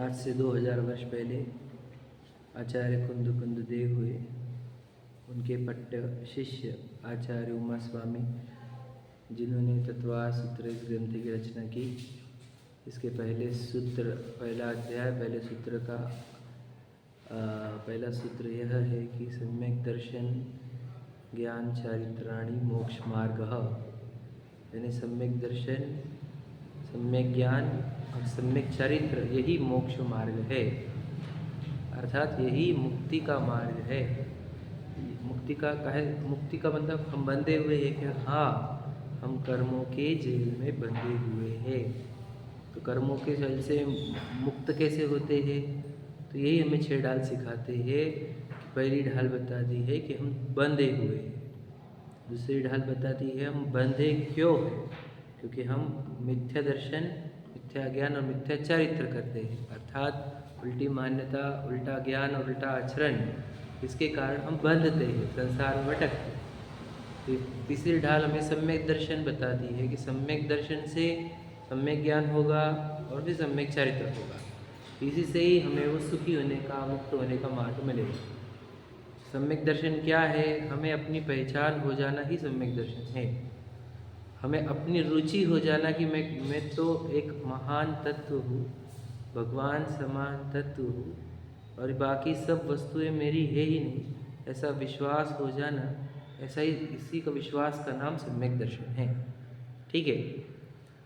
आज से 2000 वर्ष पहले आचार्य कुंद देव हुए। उनके पट्ट शिष्य आचार्य उमा स्वामी, जिन्होंने तत्वार सूत्र इस ग्रंथ की रचना की। इसके पहले सूत्र, पहला अध्याय, पहले सूत्र का पहला सूत्र यह है कि सम्यक दर्शन ज्ञान चारित्राणि मोक्ष मार्ग, यानी सम्यक दर्शन, सम्यक ज्ञान और सम्यक चरित्र यही मोक्ष मार्ग है, अर्थात यही मुक्ति का मार्ग है। मुक्ति का मुक्ति का मतलब हम बंधे हुए हैं कि हाँ, हम कर्मों के जेल में बंधे हुए हैं। तो कर्मों के जेल से मुक्त कैसे होते हैं? तो यही हमें 6 ढाल सिखाते हैं। पहली ढाल बताती है कि हम बंधे हुए हैं, दूसरी ढाल बताती है हम बंधे क्यों हैं, क्योंकि हम मिथ्या दर्शन, मिथ्या ज्ञान और मिथ्या चरित्र करते हैं, अर्थात उल्टी मान्यता, उल्टा ज्ञान और उल्टा आचरण, इसके कारण हम बंधते हैं, संसार में भटकते हैं। तो तीसरी ढाल हमें सम्यक दर्शन बताती है कि सम्यक दर्शन से सम्यक ज्ञान होगा और भी सम्यक चरित्र होगा, इसी से ही हमें वो सुखी होने का, मुक्त होने का मार्ग मिलेगा। सम्यक दर्शन क्या है? हमें अपनी पहचान हो जाना ही सम्यक दर्शन है। हमें अपनी रुचि हो जाना कि मैं तो एक महान तत्व हूँ, भगवान समान तत्व हूँ और बाकी सब वस्तुएं मेरी है ही नहीं, ऐसा विश्वास हो जाना, ऐसा ही इसी का विश्वास का नाम सम्यक दर्शन है। ठीक है।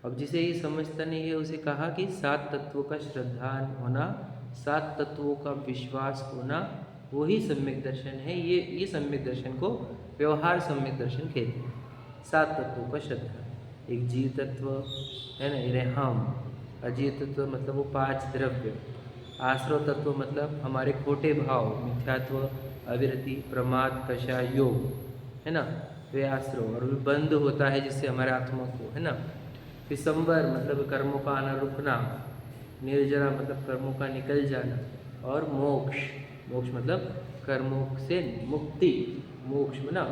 अब जिसे ये समझता नहीं है उसे कहा कि 7 तत्वों का श्रद्धान होना, 7 तत्वों का विश्वास होना, वही सम्यक दर्शन है। ये सम्यक दर्शन को व्यवहार सम्यक दर्शन कहते हैं। 7 तत्वों का श्रद्धा, एक जीव तत्व है ना, ये हम। अजीव तत्व मतलब वो 5 द्रव्य। आश्रव तत्व मतलब हमारे खोटे भाव, मिथ्यात्व, अविरति, प्रमाद, कषाय, योग, है ना, वे आश्रव। और बंद होता है जिससे हमारे आत्मा को, है ना। फिर संवर मतलब कर्मों का आना रुकना, निर्जरा मतलब कर्मों का निकल जाना, और मोक्ष, मोक्ष मतलब कर्मों से मुक्ति, मोक्ष में ना,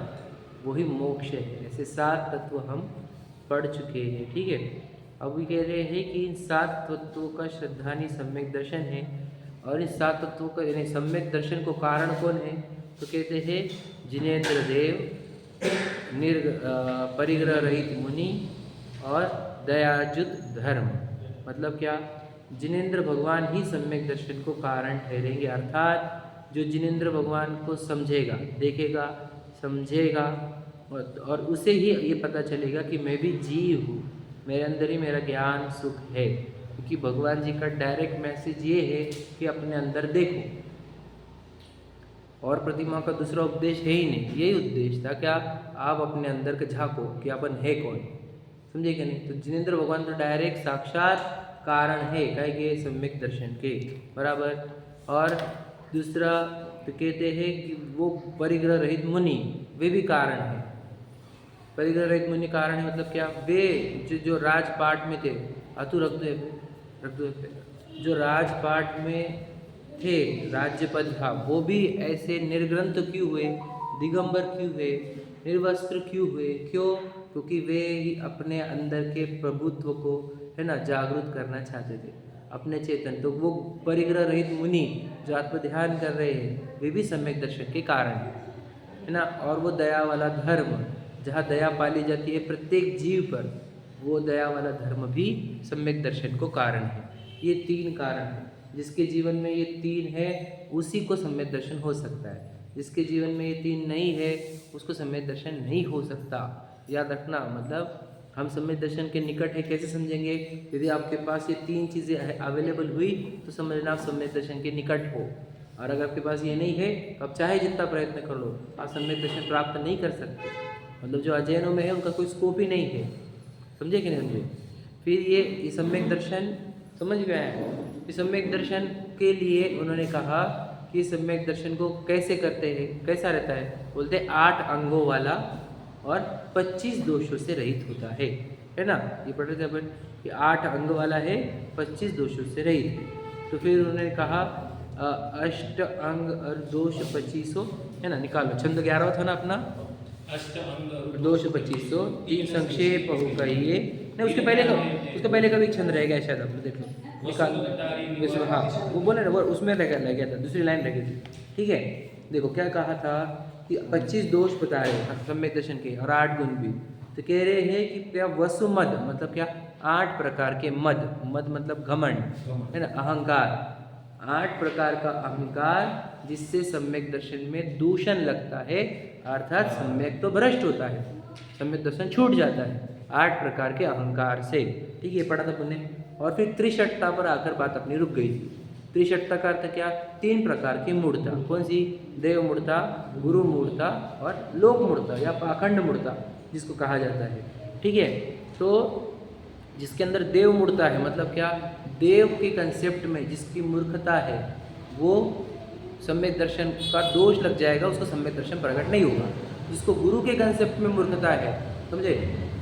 वही मोक्ष है। ऐसे 7 तत्व हम पढ़ चुके हैं। ठीक है। अब ये कह रहे हैं कि इन 7 तत्वों का श्रद्धानी सम्यक दर्शन है। और इन 7 तत्वों का यानी सम्यक दर्शन को कारण कौन है? तो कहते हैं जिनेन्द्र देव, परिग्रह रहित मुनि और दयाजुत धर्म। मतलब क्या? जिनेन्द्र भगवान ही सम्यक दर्शन को कारण ठहरेंगे, अर्थात जो जिनेन्द्र भगवान को समझेगा, देखेगा, समझेगा और उसे ही ये पता चलेगा कि मैं भी जीव हूँ, मेरे अंदर ही मेरा ज्ञान सुख है। क्योंकि भगवान जी का डायरेक्ट मैसेज ये है कि अपने अंदर देखो, और प्रतिमा का दूसरा उपदेश है ही नहीं। यही उद्देश्य था, क्या आप अपने अंदर के झांको कि अपन है कौन, समझे क्या नहीं। तो जिनेन्द्र भगवान तो डायरेक्ट साक्षात कारण है, कहे कि सम्यक दर्शन के बराबर। और दूसरा तो कहते हैं कि वो परिग्रह रहित मुनि, वे भी कारण है। परिग्रह रहित मुनि कारण है मतलब क्या? वे जो राजपाट में थे, अतु रख दो, जो राजपाट में थे, राज्य पद था, वो भी ऐसे निर्ग्रंथ क्यों हुए, दिगंबर क्यों हुए, निर्वस्त्र क्यों हुए? क्यों? क्योंकि वे ही अपने अंदर के प्रभुत्व को, है ना, जागृत करना चाहते थे, अपने चेतन। तो वो परिग्रह रहित मुनि जो आत्म ध्यान कर रहे हैं, वे भी सम्यक दर्शन के कारण है ना। और वो दया वाला धर्म, जहाँ दया पाली जाती है प्रत्येक जीव पर, वो दया वाला धर्म भी सम्यक दर्शन को कारण है। ये 3 कारण है। जिसके जीवन में ये 3 है उसी को सम्यक दर्शन हो सकता है, जिसके जीवन में ये 3 नहीं है उसको सम्यक दर्शन नहीं हो सकता। याद रखना, मतलब हम सम्यक दर्शन के निकट है कैसे समझेंगे? यदि आपके पास ये 3 चीज़ें अवेलेबल हुई तो समझना आप सम्यक दर्शन के निकट हो। और अगर आपके पास ये नहीं है तो आप चाहे जितना प्रयत्न कर लो, आप सम्यक दर्शन प्राप्त नहीं कर सकते। मतलब जो अध्ययनों में है उनका कोई स्कोप ही नहीं है, समझे कि नहीं समझे। फिर ये सम्यक दर्शन समझ गए हैं। इस सम्यक दर्शन के लिए उन्होंने कहा कि सम्यक दर्शन को कैसे करते हैं, कैसा रहता है? बोलते 8 अंगों वाला और 25 दोषों से रहित होता है ना। ये पढ़ रहे थे अपन कि 8 अंग वाला है, 25 दोषों से रहित है। तो फिर उन्होंने कहा 8 अंग और दोष 2500, है ना। निकालो, छंद 11 था ना अपना, 8 अंग दोष 2500, 3 संक्षेप हो कहिए। नहीं, उसके पहले का भी छंद रह गया शायद, आप देख लो। निकाल हाँ वो बोले ना, वो उसमें रह गया था, दूसरी लाइन रह गई थी। ठीक है, देखो क्या कहा था कि 25 दोष बता रहे सम्यक दर्शन के और 8 गुण भी। तो कह रहे हैं कि क्या वसु मद मतलब क्या, 8 प्रकार के मद, मद मतलब घमंड है ना, अहंकार, 8 प्रकार का अहंकार जिससे सम्यक दर्शन में दूषण लगता है, अर्थात सम्यक तो भ्रष्ट होता है, सम्यक दर्शन छूट जाता है 8 प्रकार के अहंकार से। ठीक है, पढ़ा था पुण्य। और फिर त्रिशठता पर आकर बात अपनी रुक गई थी। त्रिशठता का अर्थ क्या, 3 प्रकार की मूर्ता, कौन सी, देव मूर्ता, गुरु मूर्ता और लोक मूर्ता या पाखंड मूर्ता जिसको कहा जाता है। ठीक है, तो जिसके अंदर देव मूर्ता है मतलब क्या, देव के कंसेप्ट में जिसकी मूर्खता है वो सम्यक दर्शन का दोष लग जाएगा, उसको सम्यक दर्शन प्रकट नहीं होगा। जिसको गुरु के कंसेप्ट में मूर्खता है, समझे,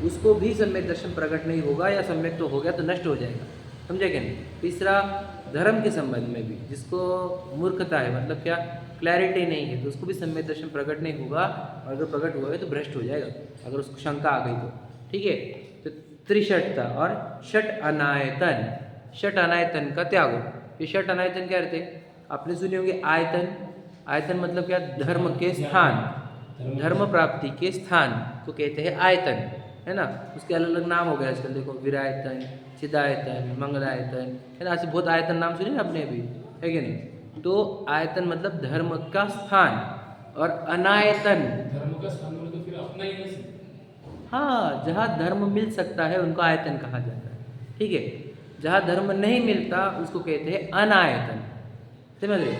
उसको भी सम्यक दर्शन प्रकट नहीं होगा, या सम्यक तो हो गया तो नष्ट हो जाएगा, समझे क्या नहीं। तीसरा, धर्म के संबंध में भी जिसको मूर्खता है मतलब क्या, क्लैरिटी नहीं है, तो उसको भी सम्यक दर्शन प्रकट नहीं होगा, और अगर प्रकट हुआ है तो भ्रष्ट हो जाएगा अगर उसको शंका आ गई तो। ठीक है, तो त्रिशठता और षट अनायतन, षट अनायतन का त्यागो। ये षट अनायतन क्या रहते, आपने सुने होंगे आयतन, आयतन मतलब क्या, धर्म के स्थान, धर्म प्राप्ति के स्थान को कहते हैं आयतन, है ना। उसके अलग अलग नाम हो गए आजकल, देखो विरायतन, चिदायतन, मंगलायतन, है ना, ऐसे बहुत आयतन नाम सुने आपने अभी, है कि नहीं। तो आयतन मतलब धर्म का स्थान, और अनायतन धर्म का स्थान बोले तो फिर अपना ही नहीं। हाँ, जहाँ धर्म मिल सकता है उनको आयतन कहा जाता है। ठीक है, जहाँ धर्म नहीं मिलता उसको कहते हैं अनायतन, समझ रहे।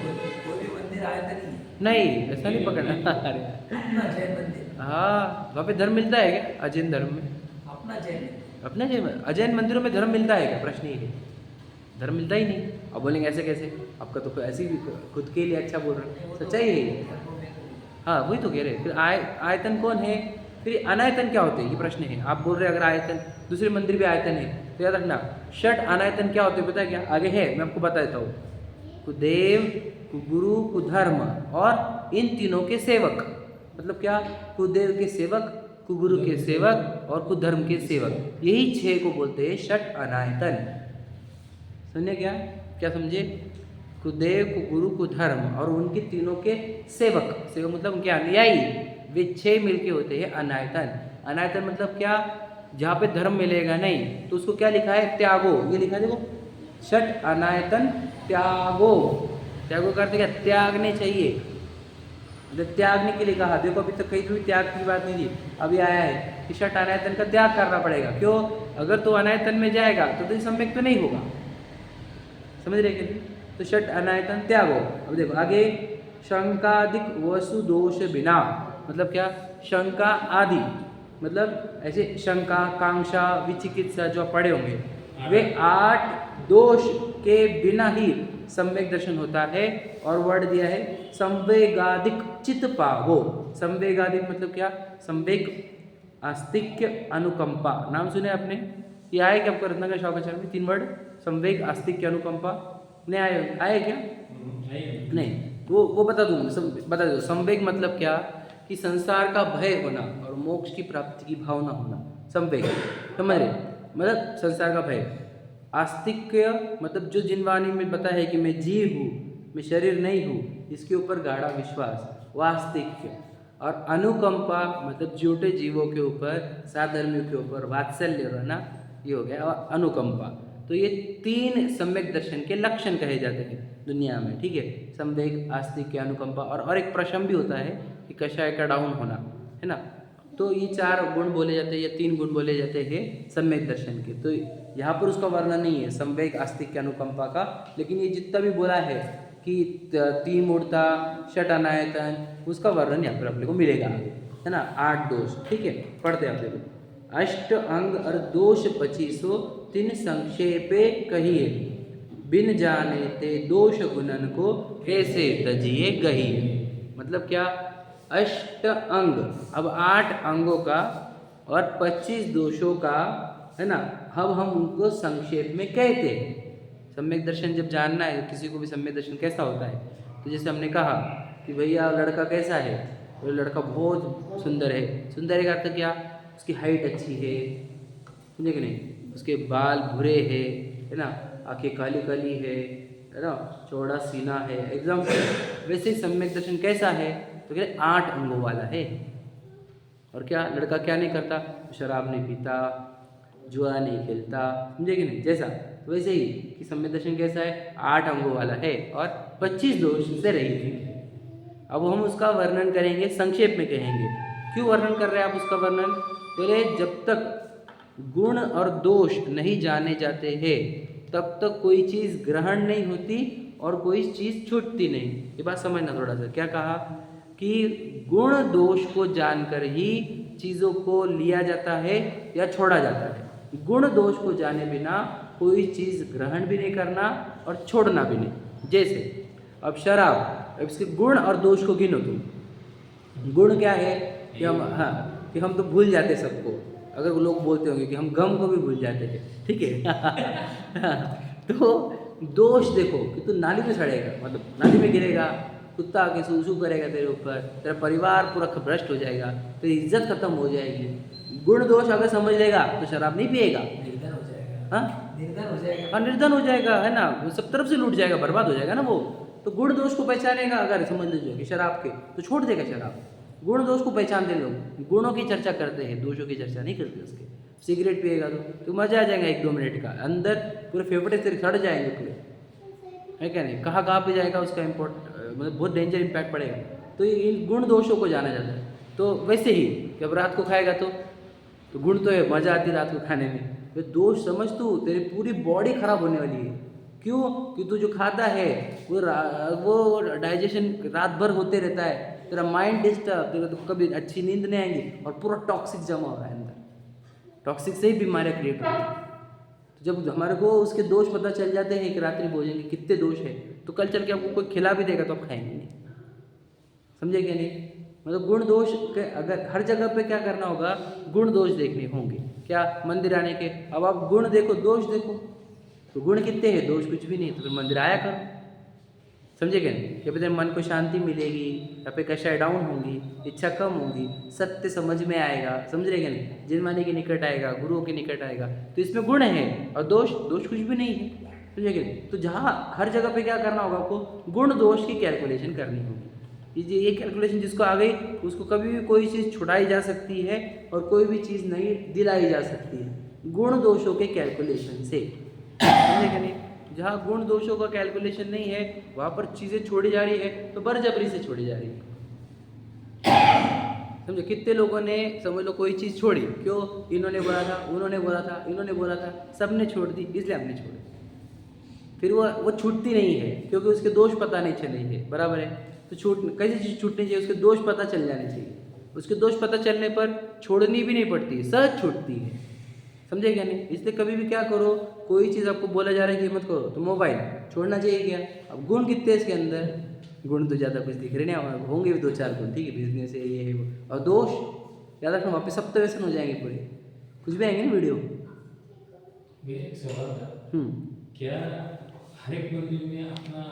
कोई मंदिर आयतन ही नहीं, ऐसा नहीं पकड़ना। अरे अपना जैन मंदिर, हाँ, वहाँ पे धर्म मिलता है क्या, अजैन धर्म में, अपना जैन मंदिर। अपना जैन, अजैन मंदिरों में धर्म मिलता है क्या, प्रश्न ये है, धर्म मिलता ही नहीं। अब बोलेंगे ऐसे कैसे, आपका तो ऐसे ही खुद के लिए अच्छा बोल रहे हैं, सच्चाई है ये। हाँ वही तो कह रहे हैं। फिर आयतन कौन है, फिर अनायतन क्या होते हैं, ये प्रश्न है। आप बोल रहे हैं अगर आयतन, दूसरे मंदिर भी आयतन है, तो याद रखना षट अनायतन क्या होते हैं पता है क्या, आगे है, मैं आपको बता देता हूँ। कुदेव, कुगुरु, कुधर्म और इन तीनों के सेवक, मतलब क्या, कुदेव के सेवक, कुगुरु के सेवक और कुधर्म के सेवक, यही 6 को बोलते हैं षट अनायतन। समझे क्या, क्या समझे, कुदेव, कुगुरु, कुधर्म और उनके तीनों के सेवक, सेवक मतलब उनके अनुयायी, वे 6 मिलके होते हैं अनायतन। अनायतन मतलब क्या, जहाँ पे धर्म मिलेगा नहीं तो उसको क्या लिखा है, त्यागो, ये लिखा है देखो, षट अनायतन त्यागो। त्यागो का अर्थ क्या, त्यागने चाहिए, मतलब त्यागने के लिए कहा। देखो अभी तक कहीं भी त्याग की बात नहीं थी, अभी आया है कि षट अनायतन का त्याग करना पड़ेगा। क्यों, अगर तो अनायतन में जाएगा तो सम्यक तो नहीं होगा, समझ रहे कि। तो षट अनायतन त्यागो। अब देखो आगे, शंकादिक वसु दोष बिना, मतलब क्या, शंका आदि मतलब ऐसे शंका, कांक्षा, विचिकित्सा जो आप पढ़े होंगे, वे 8 दोष के बिना ही सम्यक दर्शन होता है। और वर्ड दिया है संवेगादिक चित पावो। संवेगादिक मतलब क्या, संवेग, आस्तिक्य, अनुकंपा, नाम सुने आपने, ये आए क्या आपको रत्नाकर शौकाचार्य में 3 वर्ड, संवेग, आस्तिक्य, अनुकंपा, नहीं आए क्या, नहीं, वो बता दूँ, बता दो। संवेग मतलब क्या, कि संसार का भय होना और मोक्ष की प्राप्ति की भावना होना, संवेग, समझ रहे, मतलब संसार का भय। आस्तिक्य मतलब जो जिनवाणी में बता है कि मैं जीव हूँ, मैं शरीर नहीं हूँ, इसके ऊपर गाढ़ा विश्वास, वो आस्तिक्य। और अनुकंपा मतलब झूठे जीवों के ऊपर, साधर्मियों के ऊपर वात्सल्य रहना, ये हो गया और अनुकंपा। तो ये 3 सम्यक दर्शन के लक्षण कहे जाते हैं दुनिया में। ठीक है, संवेग, आस्तिक्य, अनुकंपा, और एक प्रशम भी होता है कि कषाय का डाउन होना, है ना। तो ये 4 गुण बोले जाते हैं, या 3 गुण बोले जाते हैं सम्यक दर्शन के। तो यहाँ पर उसका वर्णन नहीं है संवेग, आस्तिक्य, अनुकंपा का, लेकिन ये जितना भी बोला है कि 3 मूर्ता, षट अनायतन, उसका वर्णन यहाँ पर अपने को मिलेगा, है ना। 8 दोष, ठीक है, पढ़ते हैं आप देखो। अष्ट अंग और दोष 25 तीन संक्षेपे कहिए, बिन जाने ते दोष गुणन को कैसे तजिए गहिए। मतलब क्या, अष्ट अंग, अब 8 अंगों का और 25 दोषों का, है ना, अब हम उनको संक्षेप में कहते हैं। सम्यक दर्शन जब जानना है किसी को भी, सम्यक दर्शन कैसा होता है, तो जैसे हमने कहा कि भैया लड़का कैसा है, वो लड़का बहुत सुंदर है। सुंदर का अर्थ क्या, उसकी हाइट अच्छी है, समझे कि नहीं, उसके बाल भूरे है ना, आंखें काली काली है ना, चौड़ा सीना है, एग्जाम्पल। वैसे ही सम्यक दर्शन कैसा है, तो कहते 8 अंगों वाला है। और क्या, लड़का क्या नहीं करता, शराब नहीं पीता, जुआ नहीं खेलता, समझे कि नहीं, जैसा वैसे ही कि सम्यक दर्शन कैसा है, 8 अंगों वाला है और 25 दोष से रहित है। अब हम उसका वर्णन करेंगे, संक्षेप में कहेंगे। क्यों वर्णन कर रहे हैं आप उसका वर्णन, बोले जब तक गुण और दोष नहीं जाने जाते हैं तब तक कोई चीज़ ग्रहण नहीं होती और कोई चीज़ छूटती नहीं। ये बात समझना थोड़ा सा। क्या कहा कि गुण दोष को जानकर ही चीज़ों को लिया जाता है या छोड़ा जाता है। गुण दोष को जाने बिना कोई चीज़ ग्रहण भी नहीं करना और छोड़ना भी नहीं। जैसे अब शराब, अब इसके गुण और दोष को गिनो तुम। गुण क्या है कि हम तो भूल जाते सबको। अगर वो लोग बोलते होंगे कि हम गम को भी भूल जाते हैं, ठीक है। तो दोष देखो कि तू नाली में सड़ेगा, मतलब नाली में गिरेगा, कुत्ता आके सूसू करेगा तेरे ऊपर, तेरा परिवार पूरा भ्रष्ट हो जाएगा, तेरी इज्जत खत्म हो जाएगी। गुण दोष अगर समझ लेगा तो शराब नहीं पिएगा, निर्धन हो जाएगा। हाँ, निर्धन हो जाएगा। निर्धन हो जाएगा, है ना, वो सब तरफ से लूट जाएगा, बर्बाद हो जाएगा ना वो। तो गुण दोष को पहचानेगा, अगर समझ लीजिए कि शराब के, तो छोड़ देगा शराब। गुण दोष को पहचानते लोग गुणों की चर्चा करते हैं, दोषों की चर्चा नहीं करते उसके। सिगरेट पिएगा तो मजा आ जाएगा 1-2 मिनट का, अंदर पूरे फेफड़े तेरे सड़ जाएंगे पूरे, है क्या नहीं, कहाँ पे जाएगा उसका मतलब बहुत डेंजर इम्पैक्ट पड़ेगा। तो इन गुण दोषों को जाना जाता है। तो वैसे ही कि अब रात को खाएगा तो गुण तो है, मजा आती है रात को खाने में। तो दोष समझ तू, तेरी पूरी बॉडी खराब होने वाली है। क्यों कि तू जो खाता है वो डाइजेशन रात भर होते रहता है, तेरा माइंड डिस्टर्ब, तेरा तो कभी अच्छी नींद नहीं आएगी और पूरा टॉक्सिक जमा हो रहा है अंदर। टॉक्सिक से ही बीमारियाँ क्रिएट होती हैं। तो जब हमारे को उसके दोष पता चल जाते हैं कि रात्रि भोजन के कितने दोष है, तो कल चल के आपको कोई खिला भी देगा तो आप खाएंगे नहीं, समझे क्या नहीं। मतलब गुण दोष के अगर हर जगह पे क्या करना होगा, गुण दोष देखने होंगे। क्या, मंदिर आने के, अब आप गुण देखो दोष देखो, तो गुण कितने हैं, दोष कुछ भी नहीं, तो फिर मंदिर आया करो, समझे क्या नहीं। या फिर मन को शांति मिलेगी, या फिर कषाय डाउन होंगी, इच्छा कम होगी, सत्य समझ में आएगा, समझ रहे क्या नहीं, जिनमाने के निकट आएगा, गुरुओं के निकट आएगा, तो इसमें गुण है। और दोष कुछ भी नहीं है, समझे क्या नहीं। तो जहाँ हर जगह पे क्या करना होगा आपको, गुण दोष की कैलकुलेशन करनी होगी। ये कैलकुलेशन जिसको आ गई उसको कभी भी कोई चीज़ छुड़ाई जा सकती है और कोई भी चीज़ नहीं दिलाई जा सकती है गुण दोषों के कैलकुलेशन से, समझे क्या नहीं। जहाँ गुण दोषों का कैलकुलेशन नहीं है वहाँ पर चीज़ें छोड़ी जा रही है तो बरजबरी से छोड़ी जा रही है, समझो। कितने लोगों ने समझ लो कोई चीज़ छोड़ी, क्यों, इन्होंने बोला था, उन्होंने बोला था, इन्होंने बोला था, सबने छोड़ दी, इसलिए हमने छोड़ी। फिर वो छूटती नहीं है क्योंकि उसके दोष पता नहीं चले हैं, बराबर है। तो कैसी चीज़ छूटनी चाहिए, उसके दोष पता चल जाने चाहिए। उसके दोष पता चलने पर छोड़नी भी नहीं पड़ती, सहज छूटती है, समझे क्या नहीं। इसलिए कभी भी क्या करो, कोई चीज़ आपको बोला जा रहा है कि मत करो, तो मोबाइल छोड़ना चाहिए क्या। अब गुण कितने हैं इसके अंदर, गुण तो ज़्यादा कुछ दिख रहे नहीं, होंगे भी 2-4 गुण, ठीक है, बिजनेस है, ये है वो। और दोष याद रखना, वहाँ पे सब तो व्यसन हो जाएंगे पूरे, कुछ भी आएंगे ना वीडियो। मेरा एक सवाल था, क्या हर एक मंदिर में अपना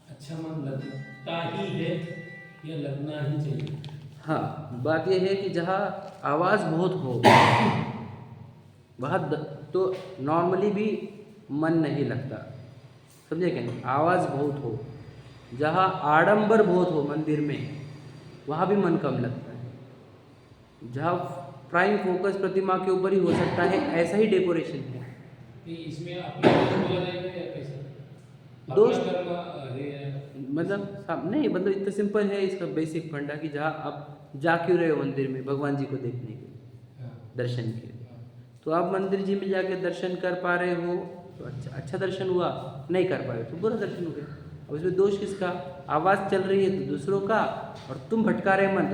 अच्छा मन लगता ही है या लगना ही चाहिए? हाँ, बात यह है कि जहाँ आवाज़ बहुत हो वहाँ तो नॉर्मली भी मन नहीं लगता, समझे क्या नहीं। आवाज़ बहुत हो, जहाँ आडंबर बहुत हो मंदिर में, वहाँ भी मन कम लगता है। जहाँ प्राइम फोकस प्रतिमा के ऊपर ही हो सकता है, ऐसा ही डेकोरेशन है। इसमें अपना बोला जाएगा या कैसा? दोस्त मतलब नहीं, मतलब इतना सिंपल है इसका बेसिक फंडा कि जहाँ आप जा क्यों रहे हो मंदिर में, भगवान जी को देखने के, दर्शन के। तो आप मंदिर जी में जाके दर्शन कर पा रहे हो तो अच्छा दर्शन हुआ, नहीं कर पा रहे तो बुरा दर्शन हो गया। अब उसमें दोष किसका, आवाज़ चल रही है तो दूसरों का, और तुम भटका रहे मन,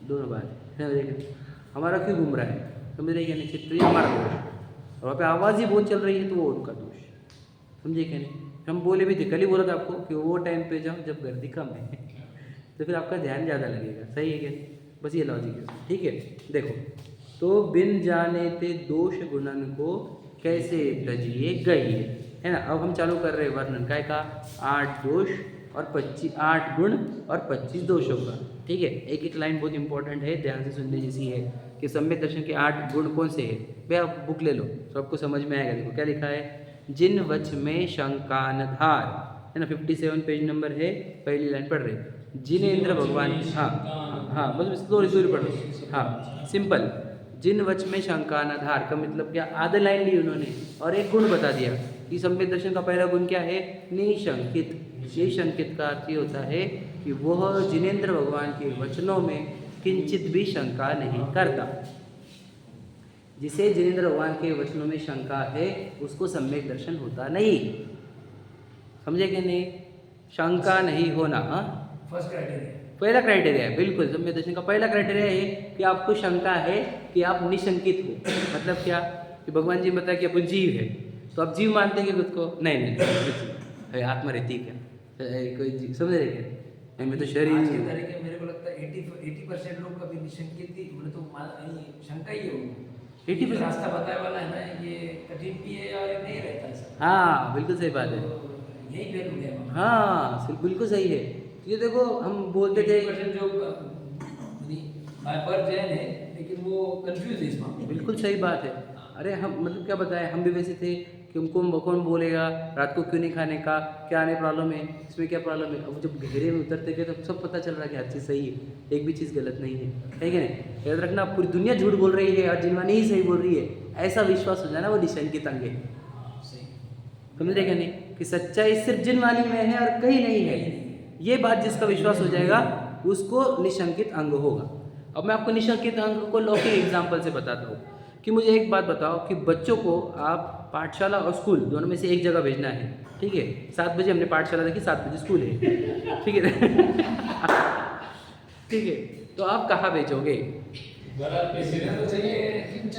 दोनों बात है। हमारा क्यों घूम रहा है, समझ रहे क्या नहीं, चित्र हमारा दोष, और वहाँ पे आवाज़ ही बहुत चल रही है तो वो उनका दोष, समझे क्या नहीं। हम बोले भी थे, कल ही बोला था आपको कि वो टाइम पे जाओ जब गर्दी कम है तो फिर आपका ध्यान ज़्यादा लगेगा, सही है क्या, बस ये लॉजिक है, ठीक है। देखो, तो बिन जाने ते दोष गुणन को कैसे तजिए गई है ना। अब हम चालू कर रहे हैं वर्णन, काय का 8 दोष और 8 गुण और 25 दोषों का। ठीक है, एक एक लाइन बहुत इंपॉर्टेंट है, ध्यान से सुनने जैसी है कि सम्यक दर्शन के 8 गुण कौन से हैं। भाई आप बुक ले लो तो आपको समझ में आएगा। देखो क्या लिखा है, जिन वच में शंकानधार, है ना, 57 पेज नंबर है, पहली लाइन पढ़ रहे, जिनेन्द्र भगवान। हाँ हाँ, बस स्टोरी पढ़ लो। हाँ सिंपल, जिन वच में शंकानधार का मतलब क्या, आधे लाइन ली उन्होंने और एक गुण बता दिया कि सम्यक दर्शन का पहला गुण क्या है, निशंकित। निशंकित का अर्थ ये होता है कि वह जिनेन्द्र भगवान के वचनों में किंचित भी शंका नहीं करता। जिसे जिनेन्द्र भगवान के वचनों में शंका है उसको सम्यक दर्शन होता नहीं। समझे कि नहीं, शंका नहीं होना। हाँ, फर्स्ट क्राइटेरिया, पहला क्राइटेरिया है, बिल्कुल सम्यक दर्शन का पहला क्राइटेरिया है कि आपको शंका है कि आप निशंकित हो। मतलब क्या, कि भगवान जी बताया कि अपन जीव है, तो आप जीव मानते हैं कि खुद को, नहीं आत्मा रहती है क्या, कोई जीव, समझ रहे क्या, नहीं मैं तो आज के शरीर। तरीके मेरे को लगता है 80% लोग कभी निशंकित ही, मतलब तो शंका ही है उनको। 80% रास्ता बताया वाला है ना, ये कठिन भी है और नहीं रहता है सब। हाँ बिल्कुल सही बात है। तो यही फेल हो गया। हाँ बिल्कुल सही है। ये देखो हम बोलते थे, 80% जो पर जैन है लेकिन वो कंफ्यूज है इस मामले में। बिल्कुल सही बात है। अरे हम मतलब क्या बताएं, हम भी वैसे थे कि हमको कौन बोलेगा रात को क्यों नहीं खाने का, क्या आने प्रॉब्लम है, इसमें क्या प्रॉब्लम है। अब जब गहरे में उतरते गए तो सब पता चल रहा है कि हर चीज़ सही है, एक भी चीज़ गलत नहीं है, है कि नहीं। याद रखना, पूरी दुनिया झूठ बोल रही है और जिनवानी ही सही बोल रही है, ऐसा विश्वास हो जाना वो निशंकित अंग है। सही, समझ रहे क्या नहीं, कि सच्चाई सिर्फ जिनवानी में है और कहीं नहीं है। ये बात जिसका विश्वास हो जाएगा उसको निशंकित अंग होगा। अब मैं आपको निशंकित अंग को लौकिक एग्जाम्पल से बताता हूँ कि मुझे एक बात बताओ कि बच्चों को आप पाठशाला और स्कूल दोनों में से एक जगह भेजना है। ठीक है, 7 बजे हमने पाठशाला देखी, 7 बजे स्कूल है। ठीक है ठीक है, तो आप कहाँ भेजोगे, तो चाहिए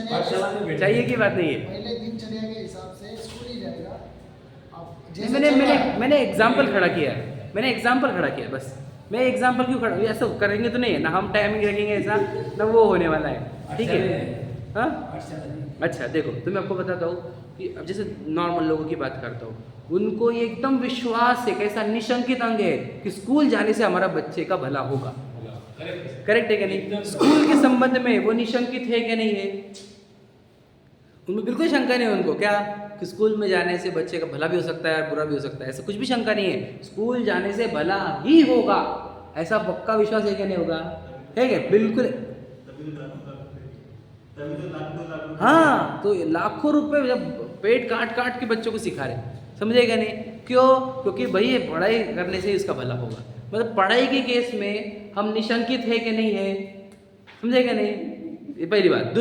पाठशाला में बैठे। चाहिए की बात नहीं है। पहले दिनचर्या के हिसाब से स्कूल ही जाएगा। अब जैसे मैंने चल रहा मैंने है, मैंने एग्जाम्पल खड़ा किया है, मैंने एग्जाम्पल खड़ा किया बस। मैं एग्जाम्पल क्यों खड़ा, ऐसा करेंगे तो नहीं है ना, हम टाइमिंग रखेंगे ऐसा ना, वो होने वाला है। ठीक है, हाँ पाठशाला में। अच्छा देखो, तो मैं आपको बताता हूँ कि अब जैसे नॉर्मल लोगों की बात करता हूँ, उनको ये एकदम विश्वास है, कैसा निशंकित अंग है कि स्कूल जाने से हमारा बच्चे का भला होगा। करेक्ट है क्या नहीं, स्कूल के संबंध में वो निशंकित है क्या नहीं है, उनमें बिल्कुल शंका नहीं है उनको, क्या कि स्कूल में जाने से बच्चे का भला भी हो सकता है और बुरा भी हो सकता है, ऐसा कुछ भी शंका नहीं है। स्कूल जाने से भला ही होगा, ऐसा पक्का विश्वास है क्या नहीं होगा, है क्या, बिल्कुल। हाँ, तो लाखों रुपए जब पेट काट काट के बच्चों को सिखा रहे, समझेगा नहीं, क्यों, क्योंकि भाई ये पढ़ाई करने से इसका भला होगा। मतलब पढ़ाई के केस में हम निशंकित है कि नहीं है, समझेगा नहीं, ये पहली बात।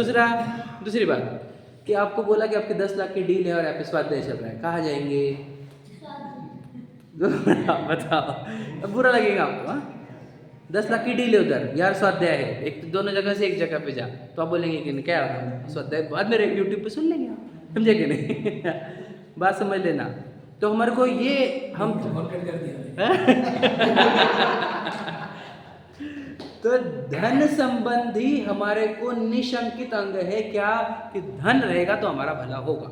दूसरी बात कि आपको बोला कि आपके 10 लाख की डील है और आप स्वाध्याय चल रहा है, कहाँ जाएंगे आप बताओ, अब बुरा लगेगा आपको। हाँ, 10 लाख की डील है उधर यार, स्वाध्याय है, एक तो दोनों जगह से एक जगह पे जा, तो आप बोलेंगे कि क्या स्वाध्याय बाद में यूट्यूब पे सुन लेंगे आप, समझे कि नहीं बात समझ लेना। तो हमारे को ये हम कट कर दिया। तो धन संबंधी हमारे को निशंकित अंग है क्या, कि धन रहेगा तो हमारा भला होगा।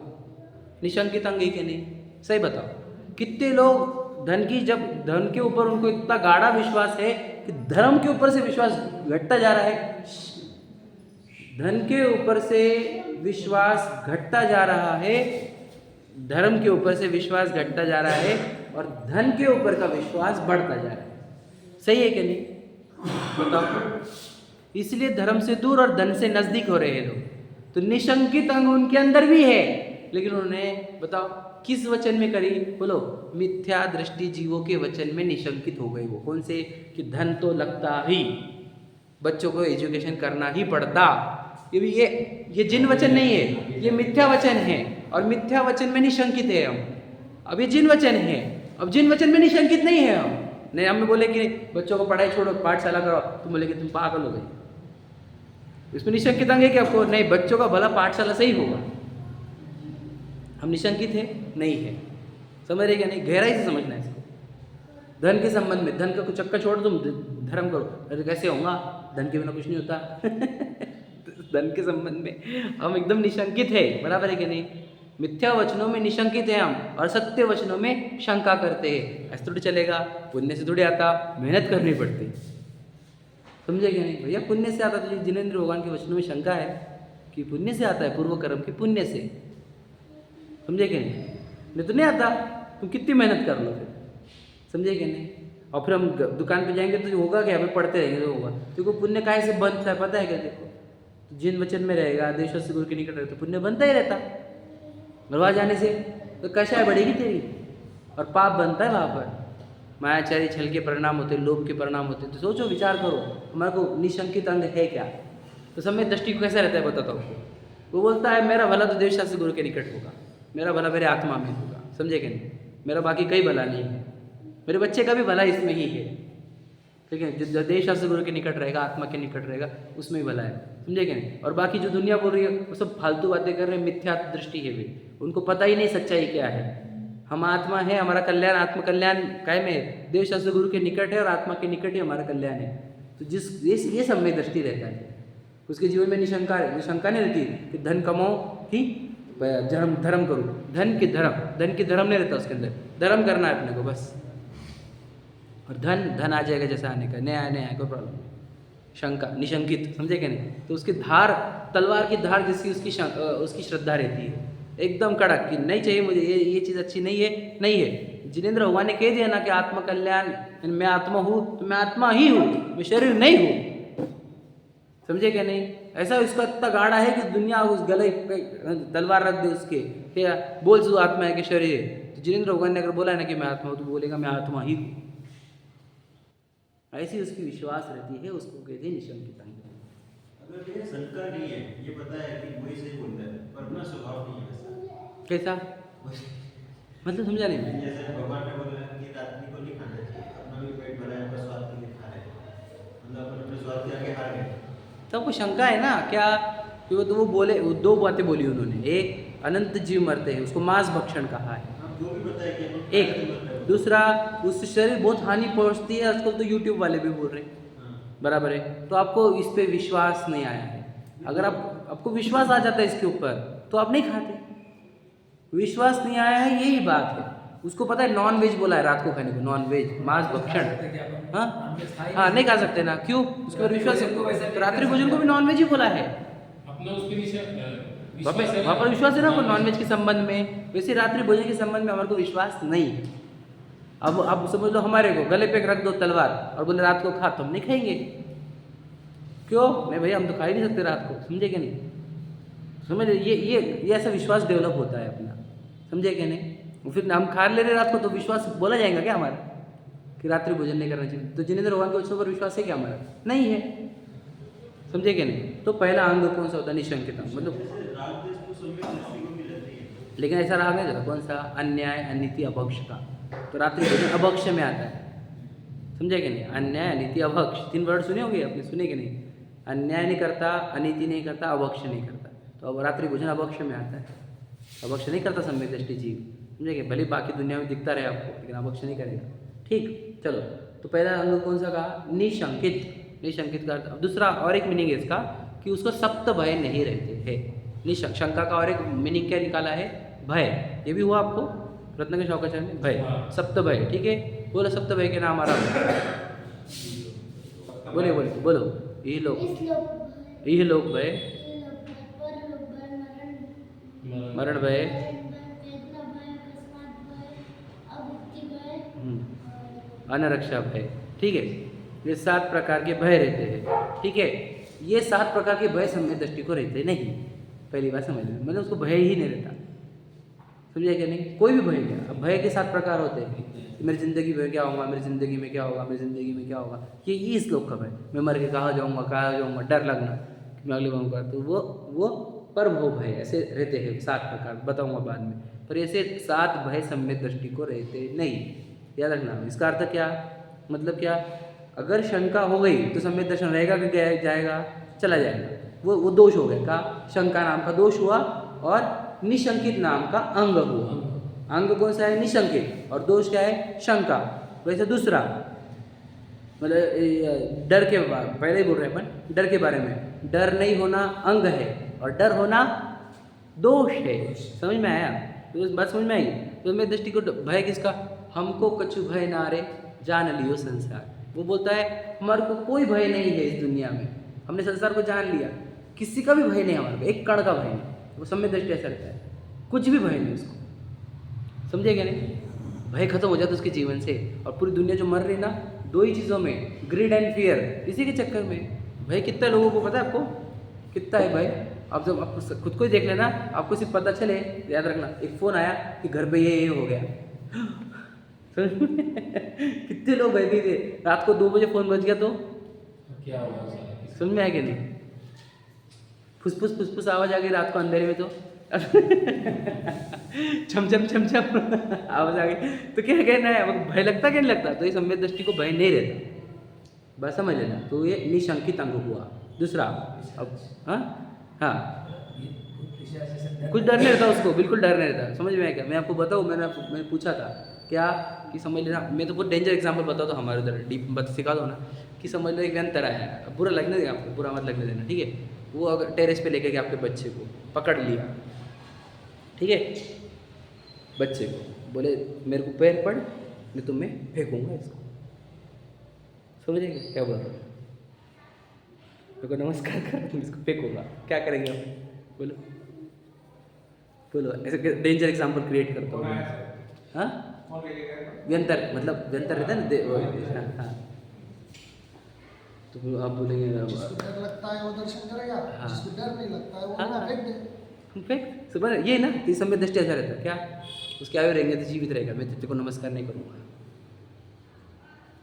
निशंकित अंग है कि नहीं, सही बताओ। कितने लोग धन की, जब धन के ऊपर उनको इतना गाढ़ा विश्वास है कि धर्म के ऊपर से विश्वास घटता जा रहा है, धन के ऊपर से विश्वास घटता जा रहा है, धर्म के ऊपर से विश्वास घटता जा रहा है और धन के ऊपर का विश्वास बढ़ता जा रहा है। सही है कि नहीं बताओ। इसलिए धर्म से दूर और धन से नजदीक हो रहे हैं लोग। तो निशंकित अंग उनके अंदर भी है, लेकिन उन्होंने बताओ किस वचन में करी, बोलो, मिथ्या दृष्टि जीवों के वचन में निशंकित हो गए। वो कौन से, कि धन तो लगता ही, बच्चों को एजुकेशन करना ही पड़ता। ये जिन वचन नहीं है, ये मिथ्या वचन है, और मिथ्या वचन में निशंकित है हम। अब ये जिन वचन है, अब जिन वचन में निशंकित नहीं है हम। नहीं, हमें बोले कि बच्चों को पढ़ाई छोड़ो, पाठशाला करो, तुम बोले कि तुम पागल हो गए। इसमें निशंकित अंग है कि आपको नहीं, बच्चों का भला पाठशाला से ही होगा। हम निशंकित है नहीं है, समझ रहे क्या नहीं, गहराई से समझना है इसको। धन के संबंध में, धन का कुछ चक्कर छोड़, तुम धर्म करो, अरे कैसे होगा, धन के बिना कुछ नहीं होता धन के संबंध में हम एकदम निशंकित है, बराबर है कि नहीं। मिथ्या वचनों में निशंकित है हम और सत्य वचनों में शंका करते हैं। ऐसा थोड़ी चलेगा, पुण्य से थोड़ी आता, मेहनत करनी पड़ती। समझे क्या नहीं भैया? पुण्य से आता। तो जिनेंद्र भगवान के वचनों में शंका है कि पुण्य से आता है, पूर्व कर्म के पुण्य से। समझे क्या नहीं तो नहीं आता, तुम कितनी मेहनत कर लो फिर। समझे क्या नहीं? और फिर हम दुकान पे जाएंगे तो होगा क्या, हमें पढ़ते रहेंगे तो होगा। देखो पुण्य काहे से बनता है पता है क्या? देखो जिन वचन में रहेगा, देश से गुरु के निकट रहे तो पुण्य बनता ही रहता। मरवा जाने से तो कषाय बढ़ेगी तेरी और पाप बनता है वहाँ पर। मायाचारी छल के परिणाम होते, लोभ के परिणाम होते। तो सोचो, विचार करो, हमारे को निशंकित अंग है क्या? तो सम्यक दृष्टि को कैसा रहता है बताता हूँ। वो बोलता है मेरा भला तो देश शास्त्र गुरु के निकट होगा, मेरा भला मेरे आत्मा में होगा। समझे क्या नहीं? मेरा बाकी कई भला नहीं है, मेरे बच्चे का भी भला इसमें ही है। ठीक है, जो देश शास्त्र गुरु के निकट रहेगा, आत्मा के निकट रहेगा, उसमें ही भला है। समझे क्या नहीं? और बाकी जो दुनिया बोल रही है वो सब फालतू बातें कर रहे हैं, मिथ्या दृष्टि है वे, उनको पता ही नहीं सच्चाई क्या है। हम आत्मा है, हमारा कल्याण आत्मकल्याण काय में देव शास्त्र गुरु के निकट है और आत्मा के निकट ही हमारा कल्याण है। तो जिस ये सम्यक दृष्टि रहता है उसके जीवन में निशंका नहीं रहती कि धन कमाओ कि धर्म करो। धन की धर्म नहीं रहता उसके अंदर। धर्म करना है अपने को बस, और धन आ जाएगा जैसा आने का, नया कोई प्रॉब्लम नहीं। शंका निशंकित, समझे क्या नहीं? तो उसकी धार, तलवार की धार जैसी उसकी श्रद्धा रहती है, एकदम कड़क कि नहीं चाहिए मुझे, ये चीज़ अच्छी नहीं है। जिनेंद्र भगवान ने कह दिया ना कि आत्मकल्याण, मैं आत्मा हूँ तो मैं आत्मा ही हूँ, मैं शरीर नहीं हूँ। समझे क्या नहीं? ऐसा इसका इतना गाढ़ा है कि दुनिया उस गले पे तलवार रख दे उसके, क्या बोल तू आत्मा है कि शरीर है। तो जिनेंद्र भगवान ने अगर बोला है ना कि मैं आत्मा हूँ, तो बोलेगा मैं आत्मा ही हूँ। ऐसी उसकी विश्वास रहती है, उसको कहते हैं निशंकित अंग। अगर ये शंका नहीं है, ये पता है कि वही सही बोल रहा है, पर अपना स्वभाव नहीं है वैसा। कैसा मतलब समझा नहीं मैं? जैसे भगवान ने बोला कि रात्रि को नहीं खाना चाहिए, अपना भी पेट भरा है, बस स्वाद के लिए खा रहे हैं, मतलब अपने स्वाद के आगे हार गए। तो आपको शंका है ना क्या कि वो बोले, दो बातें बोली उन्होंने। एक अनंत जीव मरते हैं, उसको मांस भक्षण कहा है। हम जो भी बताए कि अपन एक दूसरा, उससे शरीर बहुत हानि पहुंचती है। आजकल तो यूट्यूब वाले भी बोल रहे हैं, बराबर है। तो आपको इस पे विश्वास नहीं आया है। अगर आपको विश्वास आ जाता है इसके ऊपर तो आप नहीं खाते। विश्वास नहीं आया है, यही बात है। उसको पता है नॉन वेज बोला है रात को खाने को, नॉन वेज मांस भक्षण। हाँ नहीं खा सकते ना, क्यों? उसके ऊपर विश्वास है। तो रात्रि भोजन को भी नॉन वेज ही बोला है, अपना उसके वहाँ पर विश्वास है ना नॉन वेज के संबंध में। वैसे रात्रि भोजन के संबंध में हमारे को विश्वास नहीं है। अब समझ लो हमारे को गले पे रख दो तलवार और बोले रात को खा, तो हम नहीं खाएंगे। क्यों? नहीं भैया, हम तो खा ही नहीं सकते रात को। समझे क्या नहीं? समझ ये ऐसा विश्वास डेवलप होता है अपना। समझे क्या नहीं? फिर हम खा ले रहे रात को तो विश्वास बोला जाएगा क्या हमारा कि रात्रि भोजन नहीं करना चाहिए? तो जिनेंद्र भगवान के वचनों पर विश्वास है क्या हमारा? नहीं है। समझे क्या नहीं? तो पहला अंग कौन सा होता है? निशंकित अंग। मतलब लेकिन ऐसा राग नहीं रहता। कौन सा? अन्याय, अनिति, अभक्ष का। तो रात्रि भोजन अभक्ष में आता है। समझे कि नहीं? अन्याय, अनिति, अभक्ष, 3 वर्ड सुने होंगे आपने, सुने कि नहीं? अन्याय नहीं करता, अनिति नहीं करता, अभक्ष नहीं करता। तो अब रात्रि भोजन अभक्ष में आता है। अभक्ष नहीं करता सम्यक दृष्टि जीव। समझे कि भले बाकी दुनिया में दिखता रहे आपको, लेकिन अभक्ष नहीं करेगा। ठीक, चलो। तो पहला अंग कौन सा कहा? निशंकित। निशंकित का अर्थ दूसरा और एक मीनिंग है इसका कि उसको सप्त भय नहीं रहते है। शंका का और एक मीनिंग क्या निकाला है? भय। ये भी हुआ आपको रत्नाकर शौकाचार्य ने, भय, सप्त भय। ठीक है, बोलो सप्त भय के नाम आ रहा है। बोलो यही लोक भय, मरण भय, अनरक्षा भय। ठीक है, ये 7 प्रकार के भय रहते हैं। ठीक है, ये 7 प्रकार के भय सम्यक दृष्टि को रहते नहीं। पहली बात समझ लें, मतलब उसको भय ही नहीं रहता। समझे क्या नहीं? कोई भी भय क्या? अब भय के 7 प्रकार होते हैं। मेरी ज़िंदगी में क्या होगा, मेरी ज़िंदगी में क्या होगा, मेरी ज़िंदगी में क्या होगा, ये इस लोक का भय। मैं मर के कहाँ जाऊँगा, डर लगना कि मैं अगले बार तो वो परभव भय। ऐसे रहते हैं 7 प्रकार, बताऊँगा बाद में। पर ऐसे 7 भय सम्यक दृष्टि को रहते नहीं, याद रखना। इसका अर्थ क्या? मतलब क्या? अगर शंका हो गई तो सम्यक दर्शन रहेगा कि जाएगा? चला जाएगा। वो दोष हो गया। का शंका नाम का दोष हुआ और निशंकित नाम का अंग हुआ। अंग कौन सा है? निशंकित। और दोष क्या है? शंका। वैसे दूसरा मतलब डर के पहले ही बोल रहे हैं अपन, डर के बारे में। डर नहीं होना अंग है और डर होना दोष है। समझ में आया? तो बात समझ में आई? तो मैं दृष्टि को भय किसका? हमको कछु भय ना रे जान लियो संसार। वो बोलता है हमारे को कोई भय नहीं है इस दुनिया में, हमने संसार को जान लिया, किसी का भी भय नहीं हमारे को, एक कण का भय नहीं। वो सम्यक दृष्टि ऐसा रहता है, कुछ भी भय नहीं उसको। समझे क्या नहीं? भय खत्म हो जाता उसके जीवन से। और पूरी दुनिया जो मर रही ना दो ही चीज़ों में, ग्रीड एंड फियर, इसी के चक्कर में। भय कितना लोगों को पता है आपको? कितना है भाई? आप जब आपको खुद को ही देख लेना, आपको सिर्फ पता चले, याद रखना एक फ़ोन आया कि घर पे ये हो गया। कितने लोग भयभीत थे, रात को 2 बजे फ़ोन बज गया तो क्या होगा साला? समझ में आया कि नहीं? फुसफुस फुसफुस आवाज़ आ गई रात को अंधेरे में तो छम छम छम छम आवाज़ आ गई तो क्या कहना है? वो भय लगता क्या नहीं लगता? तो ये सम्यक दृष्टि को भय नहीं रहता, बस समझ लेना। तो ये निशंकित अंग हुआ। दूसरा अब हाँ कुछ डर नहीं रहता उसको, बिल्कुल डर नहीं रहता। समझ में आया क्या? मैं आपको बताऊँ, मैंने पूछा था क्या कि समझ लेना, मैं तो बहुत डेंजर एग्जाम्पल बताता हूँ हमारे उधर डीप बात सिखा दो ना, कि समझ लो एक व्यंतर आया, बुरा लगने देगा आपको, बुरा मत लगने देना, ठीक है? वो अगर टेरेस पे लेके गया आपके बच्चे को, पकड़ लिया, ठीक है? बच्चे को बोले मेरे को पैर पड़, मैं तुम्हें फेंकूंगा इसको। समझे क्या बोल रहा हूँ? मेरे को नमस्कार कर, तुम इसको फेंकूंगा, क्या करेंगे आप? बोलो बोलो, ऐसे डेंजर एग्जाम्पल क्रिएट करता हूँ मैं। हाँ व्यंतर, मतलब व्यंतर रहता है ना, हाँ। तो आप बोलेंगे जिसको डर लगता है वो दर्शन करेगा, हाँ। जिसको डर नहीं लगता है वो हाँ। ना फेंक दे। फेंक सुबह ये ना, इस समय दृष्टि ऐसा रहता है क्या? उसके आयु रहेंगे तो जीवित रहेगा, मैं तेरे को नमस्कार नहीं करूँगा।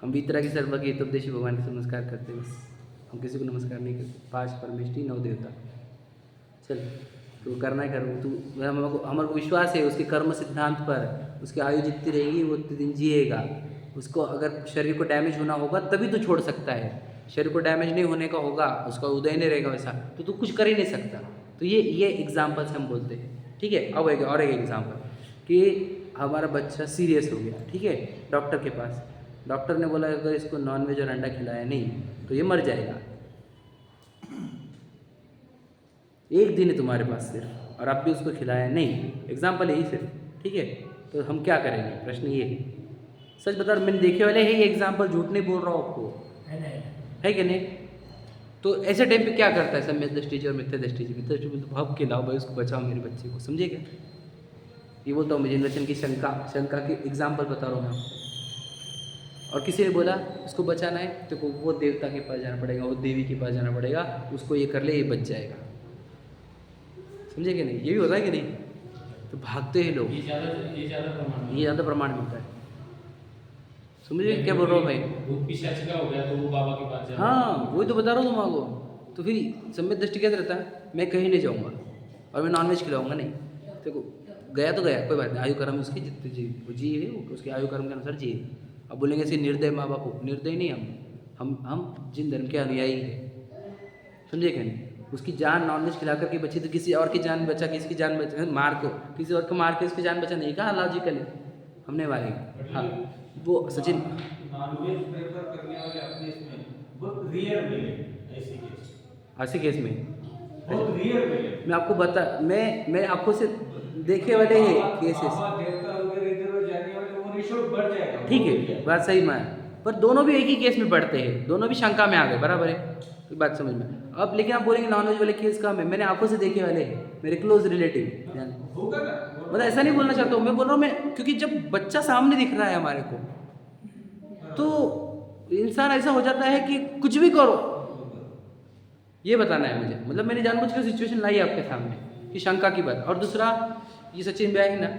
हम भी तरह की सर्व के उपदेशी भगवान के नमस्कार करते हैं, बस हम किसी को नमस्कार नहीं करते। 5 परमेष्टि 9 देवता, चल तो करना है करो तू। हमारे को विश्वास है उसके कर्म सिद्धांत पर, उसकी आयु जितनी रहेगी वो उतने दिन जिएगा। उसको अगर शरीर को डैमेज होना होगा तभी तो छोड़ सकता है, शरीर को डैमेज नहीं होने का होगा, उसका उदय नहीं रहेगा वैसा, तो तू कुछ कर ही नहीं सकता। तो ये एग्जाम्पल्स हम बोलते हैं, ठीक है? अब एक और एक एग्जाम्पल कि हमारा बच्चा सीरियस हो गया, ठीक है? डॉक्टर के पास, डॉक्टर ने बोला अगर इसको नॉनवेज और अंडा खिलाया नहीं तो ये मर जाएगा। एक दिन है तुम्हारे पास सिर्फ, और आप भी उसको खिलाया नहीं, एग्जाम्पल यही सिर्फ, ठीक है? तो हम क्या करेंगे? प्रश्न ये है। सच बता रहा, मैंने देखे वाले है ये एग्जाम्पल, झूठ नहीं बोल रहा हूँ आपको, है कि नहीं? तो ऐसे टाइम पे क्या करता है सम्यक दृष्टि और मिथ्या दृष्टि? मिथ्या दृष्टि में तो भाव खिलाओ भाई, उसको बचाओ मेरे बच्चे को, समझे क्या? ये बोलता हूँ मैं वचन की शंका की एग्जाम्पल बता रहा हूँ मैं आपको। और किसी ने बोला उसको बचाना है तो वो देवता के पास जाना पड़ेगा, वो देवी के पास जाना पड़ेगा, उसको ये कर ले ये बच जाएगा। समझे कि नहीं? ये भी होता है कि नहीं? तो भागते हैं लोग, ये ज़्यादा प्रमाण मिलता है। समझे क्या बोल रहा हूँ भाई? भूत पिशाच का हो गया तो वो बाबा के पास जाना। हाँ वही तो बता रहा हूँ तुमको। तो फिर सम्यक दृष्टि कैसे रहता है? मैं कहीं नहीं जाऊँगा और मैं नॉनवेज खिलाऊंगा नहीं। देखो गया तो गया, कोई बात नहीं, आयु कर्म उसकी जितनी जी वो जी है उसके आयु कर्म के अनुसार जी। अब बोलेंगे ऐसे निर्दय माँ बाप हो, निर्दय नहीं हम जिन धर्म के अनुयायी हैं, समझे क्या नहीं? उसकी जान नॉनवेज खिला करके बची तो किसी और की जान बचा, किसकी जान बचा, मार को किसी और को मार के उसकी जान बचा नहीं कहा लॉजिकली हमने मारेंगे। हाँ वो सचिन नॉनवेज प्रेफर करने वाले अपने इसमें बहुत रियर मिले ऐसे केस, ऐसे केस में बहुत रियर मिले। मैं आपको बता, मैं आंखों से देखे वाले हैं केसेस। देवता वगैरह इधर जाने वाले वो रेशो बढ़ जाएगा। ठीक है बात सही में, पर दोनों भी एक ही केस में पड़ते हैं, दोनों भी शंका में आ गए, बराबर है तो बात समझ में। अब लेकिन आप बोलेंगे नॉनवेज वाले केस का मैंने आंखों से देखे वाले हैं, मेरे क्लोज रिलेटिव, होगा ना, मतलब ऐसा नहीं बोलना चाहता हूँ, मैं बोल रहा हूँ मैं, क्योंकि जब बच्चा सामने दिख रहा है हमारे को तो इंसान ऐसा हो जाता है कि कुछ भी करो, ये बताना है मुझे। मतलब मैंने जानबूझ कर सिचुएशन लाई आपके सामने कि शंका की बात। और दूसरा ये सचिन भैया है ना,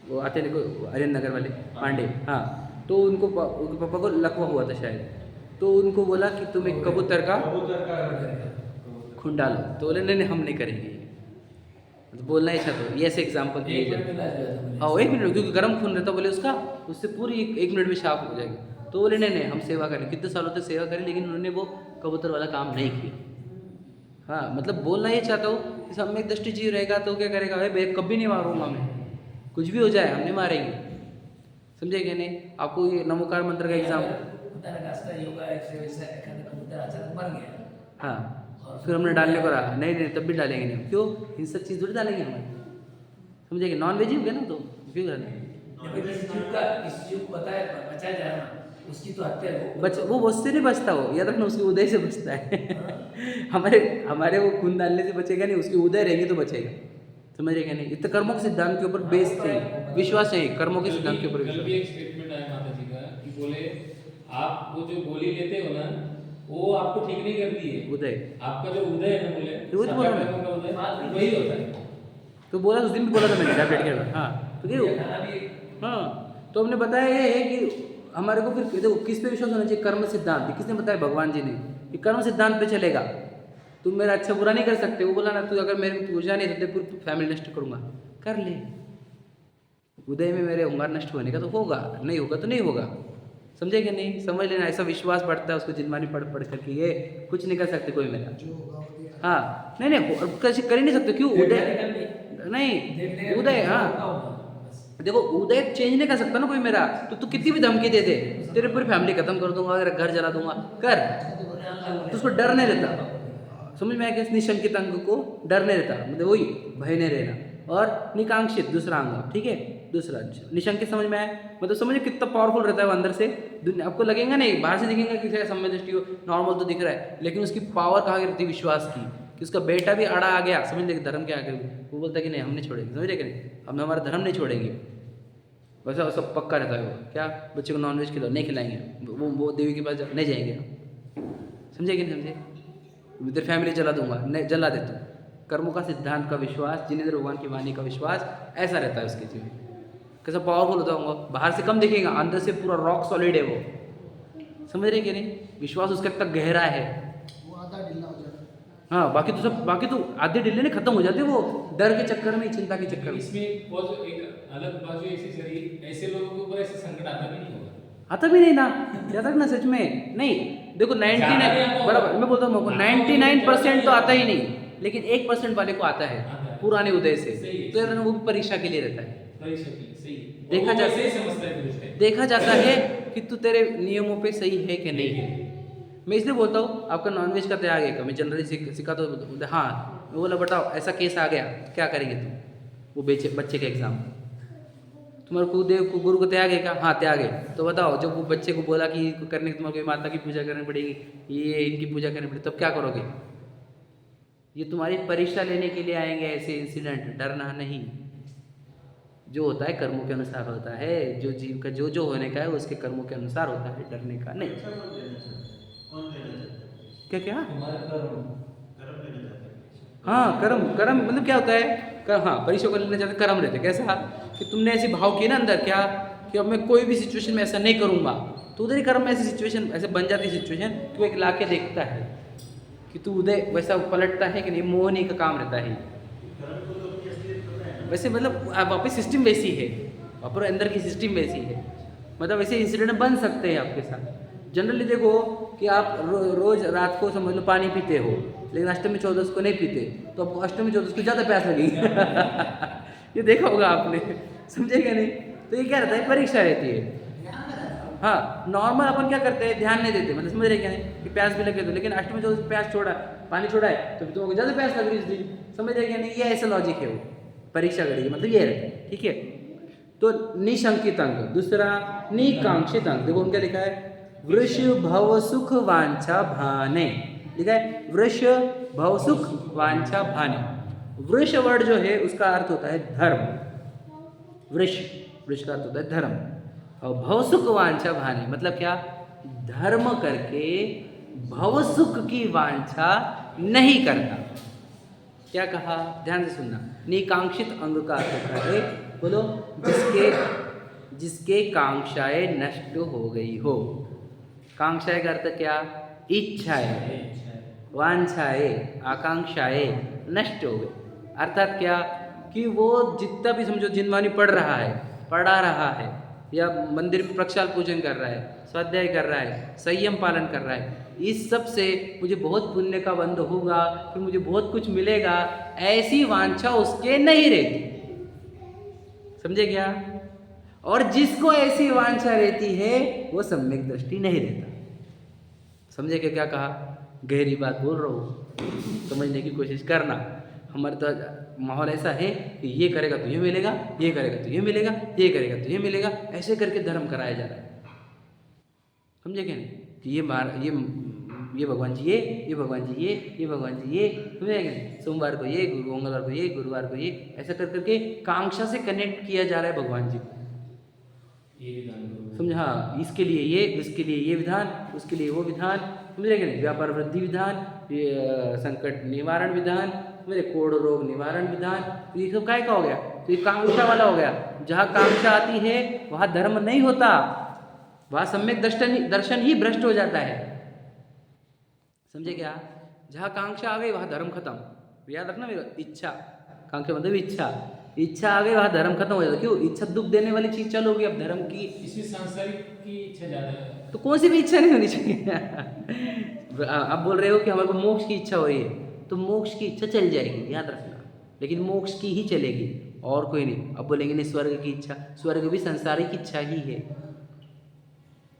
वो आते हैं आर्यन नगर वाले पांडे, हाँ, तो उनके पापा को लकवा हुआ था शायद, तो उनको बोला कि तुम एक कबूतर का खून डालो, तो बोले नहीं हम नहीं करेंगे। तो बोलना ही था, तो ये ऐसे एग्जाम्पल दिए जाते। हाँ 1 मिनट, क्योंकि गर्म खून रहता बोले उसका, उससे पूरी 1 मिनट में साफ हो जाएगी। तो बोले नहीं हम सेवा करें, कितने सालों तक सेवा करें, लेकिन उन्होंने वो कबूतर वाला काम नहीं किया। हाँ मतलब बोलना ये चाहता हूँ कि सम्यक दृष्टि जीव रहेगा तो क्या करेगा, भाई कभी नहीं मारूंगा मैं, कुछ भी हो जाए हम नहीं मारेंगे, समझे क्या नहीं? आपको ये नमोकार मंत्र का एग्जाम, हाँ फिर हमने डालने को रहा, नहीं तब भी डालेंगे नहीं, क्यों? हिंसक चीज़ थोड़ी डालेंगे हमारे, समझे कि नॉन वेज ही हो गया ना, तो क्यों करना नहीं, किसी जीव को बचाया जाए ना, उसकी तो हत्या है बच वो उससे नहीं बचता, वो याद रखना, उसके उदय से बचता है। हमारे वो खून डालने से बचेगा नहीं, उसके उदय रहेंगे तो बचेगा, समझ रहे क्या नहीं। इतने कर्मों के सिद्धांत के ऊपर बेस चाहिए, विश्वास चाहिए, कर्मों के सिद्धांत के ऊपर कल भी विश्वास। एक स्टेटमेंट आया माता जी का कि बोले आप वो जो गोली लेते हो ना, वो आपको ठीक नहीं करती है, उदय आपका जो उदय है ना, बोले वो तो बोला साकार कर्मों का उदय वही होता है। तो बोला, उस दिन भी बोला था मैंने टैबलेट के बाद। हाँ तो ये खाना भी हाँ, तो हमने बताया ये है कि हमारे को फिर देखो किस पे विश्वास होना चाहिए, कर्म सिद्धांत। किसने बताया? भगवान जी ने, कि कर्म सिद्धांत पे चलेगा, तुम मेरा अच्छा बुरा नहीं कर सकते। वो बोला ना, तू अगर मेरे को पूजा नहीं देते पूरी फैमिली नष्ट करूंगा, कर ले। उदय में मेरे ओंकार नष्ट होने का तो होगा, नहीं होगा तो नहीं होगा, समझे कि नहीं? समझ लेना, ऐसा विश्वास बढ़ता है उसको जिनमानी पढ़ पढ़ करके, ये कुछ नहीं कर सकते कोई मेरा। जो होगा वो देखा। हाँ नहीं नहीं, कैसे कर ही नहीं सकते। क्यों? उदय नहीं, उदय, हाँ देखो, उदय चेंज नहीं कर सकता ना कोई मेरा। तो तू कितनी भी धमकी दे दे, तेरे पूरी फैमिली खत्म कर दूंगा, अगर घर जला दूंगा, कर। तो उसको डर नहीं रहता, समझ में आया? निशंकित अंग को डर नहीं रहता, मतलब वही भय नहीं रहना। और निकांक्षित दूसरा अंग, ठीक है, दूसरा निशंकित, समझ में आया? मतलब समझो कितना पावरफुल रहता है वो अंदर से। दुनिया आपको लगेगा नहीं, बाहर से दिखेगा किसी का समय दृष्टि हो, नॉर्मल तो दिख रहा है, लेकिन उसकी पावर कहाँ रहती है? विश्वास की। कि उसका बेटा भी अड़ा आ गया, समझ लेंगे धर्म के आगे, वो बोलता है कि नहीं हम नहीं छोड़ेंगे, समझ रहे कि नहीं, हम हमारा धर्म नहीं छोड़ेंगे। वैसा सब पक्का रहता है वो। क्या? बच्चे को नॉनवेज खिलाओ, नहीं खिलाएंगे, वो देवी के पास नहीं जाएंगे, समझे कि नहीं समझे? इधर फैमिली जला दूंगा, नहीं जला दे तू। कर्मों का सिद्धांत का विश्वास, जिनेंद्र भगवान की वाणी का विश्वास, ऐसा रहता है उसके जीवन। कैसा पावरफुल होता होगा, बाहर से कम दिखेगा, अंदर से पूरा रॉक सॉलिड है वो, समझ रहे कि नहीं? विश्वास उसका इतना गहरा है। वो आधा ढीला हो जाता है। हाँ, बाकी तो आधे ढीले नहीं खत्म हो जाते वो, डर के चक्कर में, चिंता के चक्कर में। इसमें एक अलग बाजू ऐसी चली, ऐसे लोगों के ऊपर ऐसे संकट आता भी नहीं होगा। आता भी नहीं ना, याद रखना सच में नहीं। देखो 99 बराबर, मैं बोलता हूँ 99% तो आता ही नहीं, लेकिन 1% वाले को आता है पुराने उदय से, तो यार वो भी परीक्षा के लिए रहता है। देखा जाता है कि तू तेरे नियमों पे सही है कि नहीं है। मैं इसलिए बोलता हूँ, आपका नॉनवेज का त्याग है, मैं जनरली सिखाता हूँ। हाँ, मैं बोला बताओ ऐसा केस आ गया, क्या करेंगे तुम? वो बच्चे का एग्जाम, तुम्हारे कुलदेव को गुरु को त्याग है क्या? हाँ त्याग है। तो बताओ, जब वो बच्चे को बोला कि करने तुम्हारे माता की पूजा करनी पड़ेगी, ये इनकी पूजा करनी पड़ेगी, तब क्या करोगे? ये तुम्हारी परीक्षा लेने के लिए आएंगे ऐसे इंसिडेंट, डरना नहीं। जो होता है कर्मों के अनुसार होता है, जो जीव का जो होने का है उसके कर्मों के अनुसार होता है, डरने का नहीं। कौन लेना चाहता है? क्या? कर्म लेना चाहता है। हाँ, कर्म मतलब क्या होता है? हाँ, परीक्षा को लेना चाहते कर्म रहते। कैसा? कि तुमने ऐसे भाव किए ना अंदर, क्या कि अब मैं कोई भी सिचुएशन में ऐसा नहीं करूँगा, तो उधर ही कर्म में ऐसी सिचुएशन ऐसे बन जाती सिचुएशन, तो एक लाके देखता है कि तू उदय वैसा पलटता है कि नहीं, मोहनी का काम रहता है। कर्म को तो अपनी असलियत पता है ना। वैसे मतलब वापस सिस्टम वैसी है, वापस अंदर की सिस्टम वैसी है, मतलब वैसे इंसिडेंट बन सकते हैं आपके साथ। जनरली देखो कि आप रोज रात को समझ लो पानी पीते हो, लेकिन अष्टमी चौदस को नहीं पीते, तो आपको अष्टमी चौदस को ज़्यादा प्यास लगेगी। ये देखा होगा आपने, समझे क्या नहीं? तो ये क्या रहता है? परीक्षा रहती है। हाँ, नॉर्मल अपन क्या करते हैं, ध्यान नहीं देते, मतलब समझ रहे क्या नहीं कि प्यास भी लगे तो, लेकिन अष्टमी चौदस प्यास छोड़ा, पानी छोड़ा है, तो तुमको ज़्यादा प्यास लग रही है इस दिन, समझ रहे क्या नहीं? ये ऐसा लॉजिक है, वो परीक्षा करेगी, मतलब ये रहता है, ठीक है। तो निशंकित अंग, दूसरा निकांक्षित अंग, देखो उनका लिखा है वृष भव सुख वांछा भाने, लिखा है वृष भव सुख वांछा भाने। वृष वर्ड जो है उसका अर्थ होता है धर्म, वृष का अर्थ होता है धर्म, और भव सुख वांछा भाने मतलब क्या? धर्म करके भव सुख की वांछा नहीं करता। क्या कहा? ध्यान से सुनना। निकांक्षित अंग का अर्थ होता है, बोलो, जिसके कांक्षाएं नष्ट हो गई हो। कांक्षाएं का अर्थ क्या? इच्छाएं, वांछाएं, आकांक्षाएं नष्ट हो गई। अर्थात क्या? कि वो जितना भी समझो जिनवानी पढ़ा रहा है, या मंदिर में प्रक्षाल पूजन कर रहा है, स्वाध्याय कर रहा है, संयम पालन कर रहा है, इस सब से मुझे बहुत पुण्य का बंध होगा, फिर मुझे बहुत कुछ मिलेगा, ऐसी वांछा उसके नहीं रहती, समझे क्या? और जिसको ऐसी वांछा रहती है वो सम्यक दृष्टि नहीं रहता। समझे क्या कहा? गहरी बात बोल रहा हूँ, समझने की कोशिश करना। हमारे तो माहौल ऐसा है कि ये करेगा तो ये मिलेगा, ये करेगा तो ये मिलेगा, ये करेगा तो ये मिलेगा, ऐसे करके धर्म कराया जा रहा है। समझे क्या नहीं कि ये भगवान जी ये भगवान जी ये भगवान जी ये, समझे क्या नहीं। सोमवार को ये, मंगलवार को ये, गुरुवार को ये, ऐसा कर करके कांक्षा से कनेक्ट किया जा रहा है भगवान जी को। ये विधान करो। समझे, हाँ, इसके लिए ये, उसके लिए ये विधान, उसके लिए वो विधान, समझे क्या नहीं। व्यापार वृद्धि विधान, ये संकट निवारण विधान, मेरे कोढ़ रोग निवारण विधान, तो ये सब काय का हो गया, तो ये कांक्षा वाला हो गया। जहाँ कांक्षा आती है वहाँ धर्म नहीं होता, वहाँ सम्यक दर्शन ही भ्रष्ट हो जाता है। समझे क्या। जहाँ कांक्षा आ गई वहाँ धर्म खत्म। याद रखना मेरा, इच्छा, कांक्षा मतलब इच्छा आ गई वहाँ धर्म खत्म हो जाता है। क्यों, इच्छा दुख देने वाली चीज चालू होगी, अब धर्म की, इसमें सांसारिक की इच्छा ज्यादा है। तो कौन सी भी इच्छा नहीं होनी चाहिए। आप बोल रहे हो कि हमारे को मोक्ष की इच्छा हो रही है, तो मोक्ष की इच्छा चल जाएगी, याद रखना, लेकिन मोक्ष की ही चलेगी और कोई नहीं। अब बोलेंगे नहीं स्वर्ग की इच्छा, स्वर्ग भी संसारिक इच्छा ही है।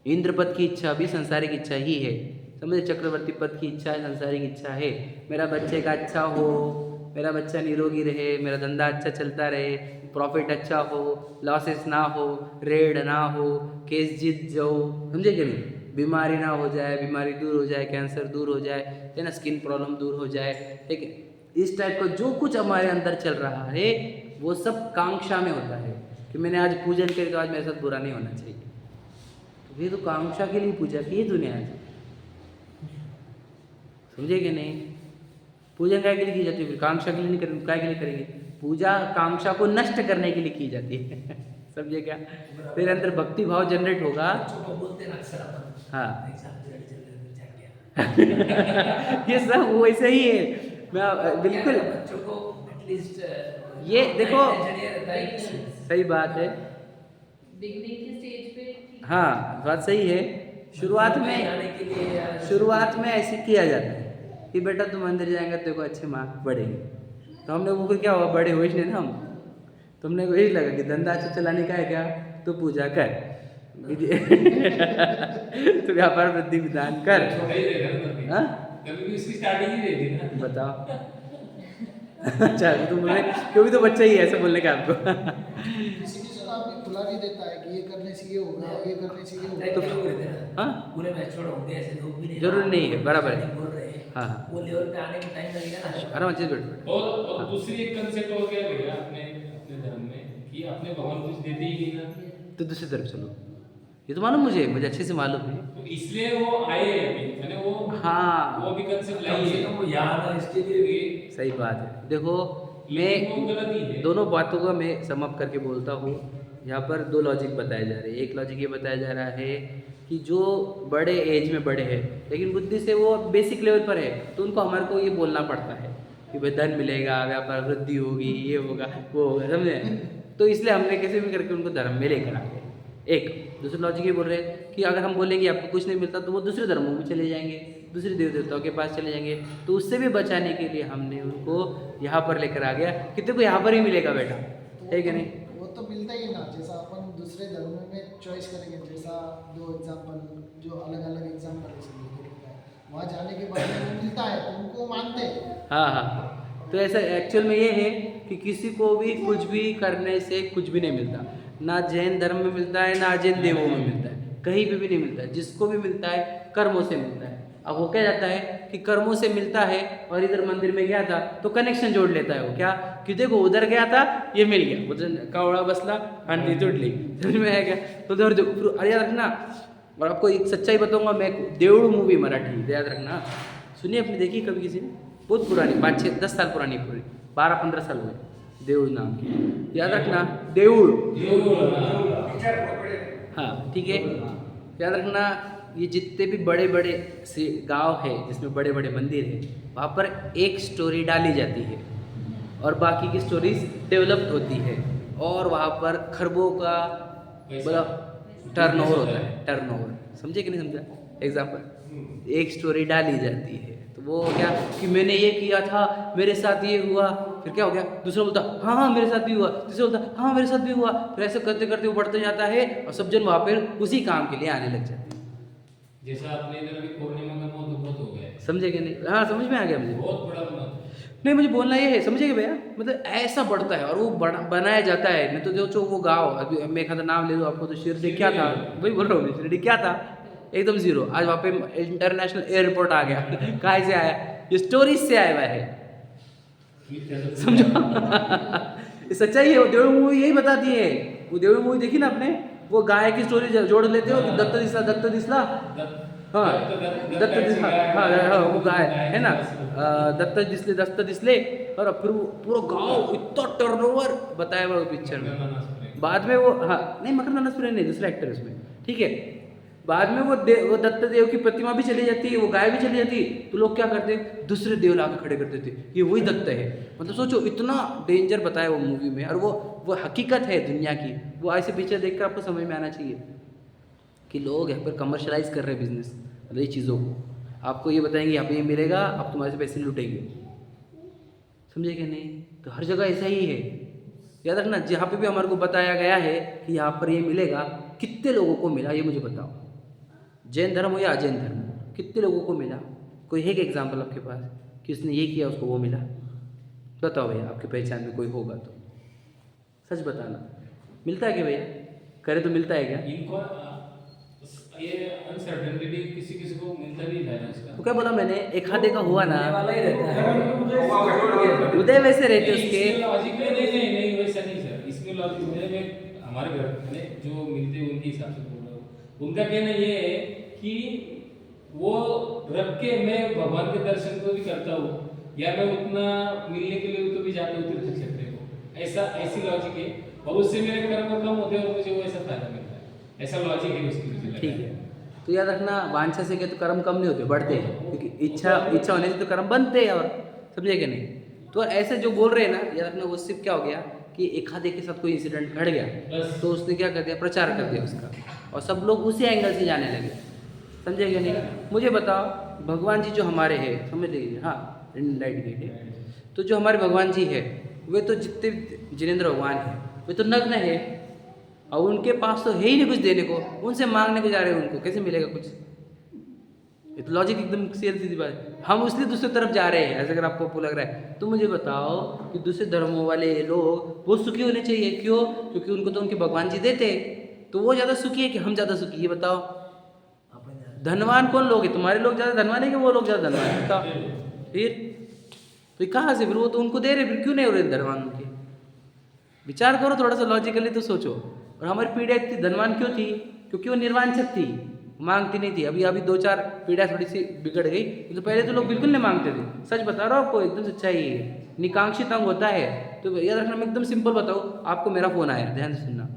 इंद्र पद की इच्छा भी संसारिक इच्छा ही है, समझे। चक्रवर्ती पद की इच्छा है, संसारिक इच्छा है। मेरा बच्चे का अच्छा हो, मेरा बच्चा निरोगी रहे, मेरा धंधा अच्छा चलता रहे, प्रॉफिट अच्छा हो, लॉसेस ना हो, रेड ना हो, केस जीत जाओ, समझे कि नहीं। बीमारी ना हो जाए, बीमारी दूर हो जाए, कैंसर दूर हो जाए, है ना, स्किन प्रॉब्लम दूर हो जाए, ठीक है। इस टाइप का जो कुछ हमारे अंदर चल रहा है वो सब कांक्षा में होता है कि मैंने आज पूजन किया तो आज मेरे साथ बुरा नहीं होना चाहिए। तो ये तो कांक्षा के लिए पूजा की दुनिया है, समझे कि नहीं। पूजन काय के लिए की जाती है, फिर कांक्षा के लिए नहीं करेंगे, काय के लिए करेंगे। पूजा कांक्षा को नष्ट करने के लिए की जाती है। समझे क्या। तेरे अंदर भक्ति भाव जनरेट होगा। बच्चों को बोलते हैं ना अक्सर अपन, हाँ एग्जाम रिजल्ट चल गया। ये सब वैसे ही है। मैं बिल्कुल बच्चों को एटलीस्ट ये देखो, रहता है कि सही बात है, बिगनिंग के स्टेज पे। हाँ बात सही है। शुरुआत जाने के लिए या में ऐसे किया जाता है कि बेटा तुम अंदर जाएंगे तो देखो अच्छे मार्क्स बढ़ेंगे। तो हमने वो फिर क्या हुआ, बड़े हुए नहीं ना हम, तो हमने को यही लगा कि धंधा अच्छा चलाने का है क्या, तो पूजा कर। तो व्यापार वृद्धि विधान कर। छोटा ही रहेगा ना कभी। हाँ? कभी भी उसकी स्टार्टिंग ही रहती है ना। बताओ। अच्छा तुम बोले क्योंकि तो बच्चा ही है ऐसा बोलने का आपको। किसी किसी को आपने खुला भी देता है कि ये करने से ये होगा, ये करने से ये होगा। तो लोग रहते हैं ना, हाँ पूरे मैच्योर होंगे, ऐसे लोग भी नहीं, जरूरी नहीं है, बराबर है। बोल रहे हैं, हाँ वो लेवल पे आने में टाइम लगेगा ना। आराम से बैठ। और दूसरी एक कंसेप्ट हो गया भैया अपने धर्म में कि अपने भगवान कुछ देते ही नहीं ना, तो दूसरी तरफ चलो, ये तो मालूम मुझे अच्छे से मालूम है। तो इसलिए वो आए अभी, मैंने वो हाँ वो भी कंसेप्ट कम लाई से है। कम वो याद है, इसके लिए भी सही बात है। देखो लेकिन वो गलत ही मैं है। दोनों बातों का मैं समअप करके बोलता हूँ। यहाँ पर दो लॉजिक बताए जा रहे हैं। एक लॉजिक ये बताया जा रहा है कि जो बड़े एज में बड़े हैं लेकिन बुद्धि से वो बेसिक लेवल पर है, तो उनको हमारे को ये बोलना पड़ता है कि भाई धन मिलेगा, व्यापार वृद्धि होगी, ये होगा वो होगा, समझे। तो इसलिए हमने कैसे भी करके उनको धर्म में लेकर आ गए। एक दूसरे लॉजिक ये बोल रहे हैं कि अगर हम बोलेंगे आपको कुछ नहीं मिलता तो वो दूसरे धर्मों में चले जाएंगे, दूसरे देव देवताओं के पास चले जाएंगे। तो उससे भी बचाने के लिए हमने उनको यहाँ पर लेकर आ गया कि तेरे को यहाँ पर ही मिलेगा बेटा, है कि नहीं। वो तो मिलता ही ना, जैसा अपन दूसरे धर्म में चॉइस करेंगे, जैसा दो एग्जाम्पल जो अलग अलग एग्जाम्पल वहाँ जाने के बाद में वो मिलता है तो उनको मानते हैं। हाँ तो ऐसा एक्चुअल में ये है कि किसी को भी कुछ भी करने से कुछ भी नहीं मिलता, ना जैन धर्म में मिलता है ना जैन देवों में मिलता है, कहीं भी नहीं मिलता है। जिसको भी मिलता है कर्मों से मिलता है। अब वो क्या जाता है कि कर्मों से मिलता है और इधर मंदिर में गया था तो कनेक्शन जोड़ लेता है वो, क्या कि देखो उधर गया था ये मिल गया, उधर कावड़ा बसला आंटी टूटली, समझ में आ गया। तो उधर जो अरे याद रखना, और आपको एक सच्चाई बताऊंगा मैं, देवड़ मूवी मराठी याद रखना, सुनिए अपनी देखी कभी किसी ने, बहुत पुरानी, 5-6-10 साल पुरानी, पूरी 12-15 साल हुए, देवड़ नाम की, याद रखना देवड़। हाँ ठीक है, याद रखना ये जितने भी बड़े बड़े से गांव है जिसमें बड़े बड़े मंदिर है वहाँ पर एक स्टोरी डाली जाती है और बाकी की स्टोरीज डेवलप्ड होती है और वहाँ पर खरबों का बड़ा टर्नओवर होता है, टर्नओवर, समझे कि नहीं समझा। एग्जाम्पल, एक स्टोरी डाली जाती है तो वो क्या कि मैंने ये किया था, मेरे साथ ये हुआ, फिर क्या हो गया, दूसरा बोलता हाँ हाँ मेरे साथ भी हुआ, तीसरा बोलता हाँ मेरे साथ भी हुआ, फिर ऐसे करते करते वो बढ़ते जाता है और सब जन वहाँ पर उसी काम के लिए आने लग जाते हैं। जैसा आपने इधर अभी पूर्णिमा का बहुत हो गया है, समझे कि नहीं। हाँ समझ में आ गया मुझे। बहुत बड़ा मत। नहीं मुझे बोलना ये है, समझिएगा भैया, मतलब ऐसा बढ़ता है और वो बनाया जाता है। नहीं तो जो वो गाँव, अभी मैं एक आधा नाम ले लूँ आपको, तो शिरडी क्या था, वही बोल रहा हूँ, शिरडी क्या था, एकदम जीरो। आज वहाँ पे इंटरनेशनल एयरपोर्ट आ गया। कहाँ से आया, ये स्टोरीज से आया हुआ है, समझो। ये सच्चाई है। वो देवड़ मूवी यही बताती है। वो देवड़ मूवी देखी ना आपने, वो गाय की स्टोरी जोड़ लेते हो कि दत्त दिसला, दत्त दिसला, हाँ दत्त दिसला, हाँ वो गाय है ना, दत्त दिसले, और फिर वो पूरा गाँव इतना टर्नओवर बताया हुआ पिक्चर में। बाद में वो, हाँ नहीं मकरंद नाना नहीं, दूसरा एक्टर उसमें, ठीक है। बाद में वो दत्त देव की प्रतिमा भी चली जाती है, वो गाय भी चली जाती है, तो लोग क्या करते, दूसरे देव लाके खड़े कर देते, ये वही दत्त है। मतलब सोचो इतना डेंजर बताया वो मूवी में, और वो हकीकत है दुनिया की। वो ऐसे पिक्चर देखकर आपको समझ में आना चाहिए कि लोग यहाँ पर कमर्शलाइज कर रहे हैं बिजनेस, मतलब ये चीज़ों को। आपको ये बताएंगे यहाँ पे ये मिलेगा, आप तुम्हारे से पैसे लुटेंगे, समझे कि नहीं। तो हर जगह ऐसा ही है, याद रखना। जहाँ पे भी हमारे को बताया गया है कि यहाँ पर ये मिलेगा, कितने लोगों को मिला ये मुझे बताओ। जैन धर्म हो या अजैन धर्म, कितने लोगों को मिला? कोई है कि एग्जाम्पल आपके पास कि उसने ये किया उसको वो मिला? बताओ भैया, आपके पहचान में कोई होगा तो सच बताना। मिलता है क्या भैया? करे तो मिलता है क्या? इनको ये अनसर्टेनिटी किसी को मिलता नहीं है इसका। तो क्या बोला मैंने, एक आधे का हुआ ना, वाला ही रहता है। उदय वैसे रहते उसके। लॉजिक नहीं वैसा नहीं सर। इसमें लॉजिक में हमारे घर में जो मिलते हैं उनके हिसाब से बोल रहा हूँ। उनका कहना ये है कि वो रख के मैं भगवान के दर्शन को भी करता हूँ, या मैं उतना मिलने के लिए तो भी जाता हूँ तीर्थ क्षेत्र को, ऐसी लॉजिक है। और उससे मेरे कर्म कम होते हैं और मुझे वो ऐसा फायदा मिलता है, ऐसा लॉजिक है उसकी। ठीक है, तो याद रखना, वांछा से क्या तो कर्म कम नहीं होते, बढ़ते हैं, क्योंकि इच्छा होने से तो कर्म बनते हैं, और समझे कि नहीं। तो ऐसे जो बोल रहे हैं ना, याद रखना, वो सिर्फ क्या हो गया कि एक आधे के साथ कोई इंसिडेंट घट गया, तो उसने क्या कर दिया, प्रचार कर दिया उसका, और सब लोग उसी एंगल से जाने लगे, समझे कि नहीं। मुझे बताओ, भगवान जी जो हमारे हैं, समझ लीजिए, हाँ लाइट गई है, तो जो हमारे भगवान जी है, वे तो जितने जिनेंद्र भगवान है, वे तो नग्न है, और उनके पास तो है ही नहीं कुछ देने को, उनसे मांगने को जा रहे हैं, उनको कैसे मिलेगा कुछ? ये तो लॉजिक एकदम सीधी बात है। हम उसलिए दूसरी तरफ जा रहे हैं, ऐसा अगर आपको लग रहा है तो मुझे बताओ कि दूसरे धर्मों वाले लोग वो सुखी होने चाहिए, क्यों? क्योंकि उनको तो उनके भगवान जी देते, तो वो ज़्यादा सुखी है कि हम ज़्यादा सुखी? ये बताओ। धनवान कौन लोग है? तुम्हारे लोग ज़्यादा धनवान है कि वो लोग ज़्यादा धनवान है? बताओ फिर। तो कहाँ से फिर? वो तो उनको दे रहे, फिर क्यों नहीं हो रहे धनवान उनके? विचार करो थोड़ा सा लॉजिकली तो सोचो। और हमारी पीढ़ियाँ इतनी धनवान क्यों थी? क्योंकि वो निर्वांछक थी, मांगती नहीं थी। अभी 2-4 पीढ़ियाँ थोड़ी सी बिगड़ गई, तो पहले तो लोग बिल्कुल नहीं मांगते थे। सच बता रहा हूँ आपको, एकदम सच्चाई है। निकांक्षित अंग होता है। तो याद रखना, मैं एकदम सिंपल बताऊँ आपको, मेरा फ़ोन आया, ध्यान से सुनना।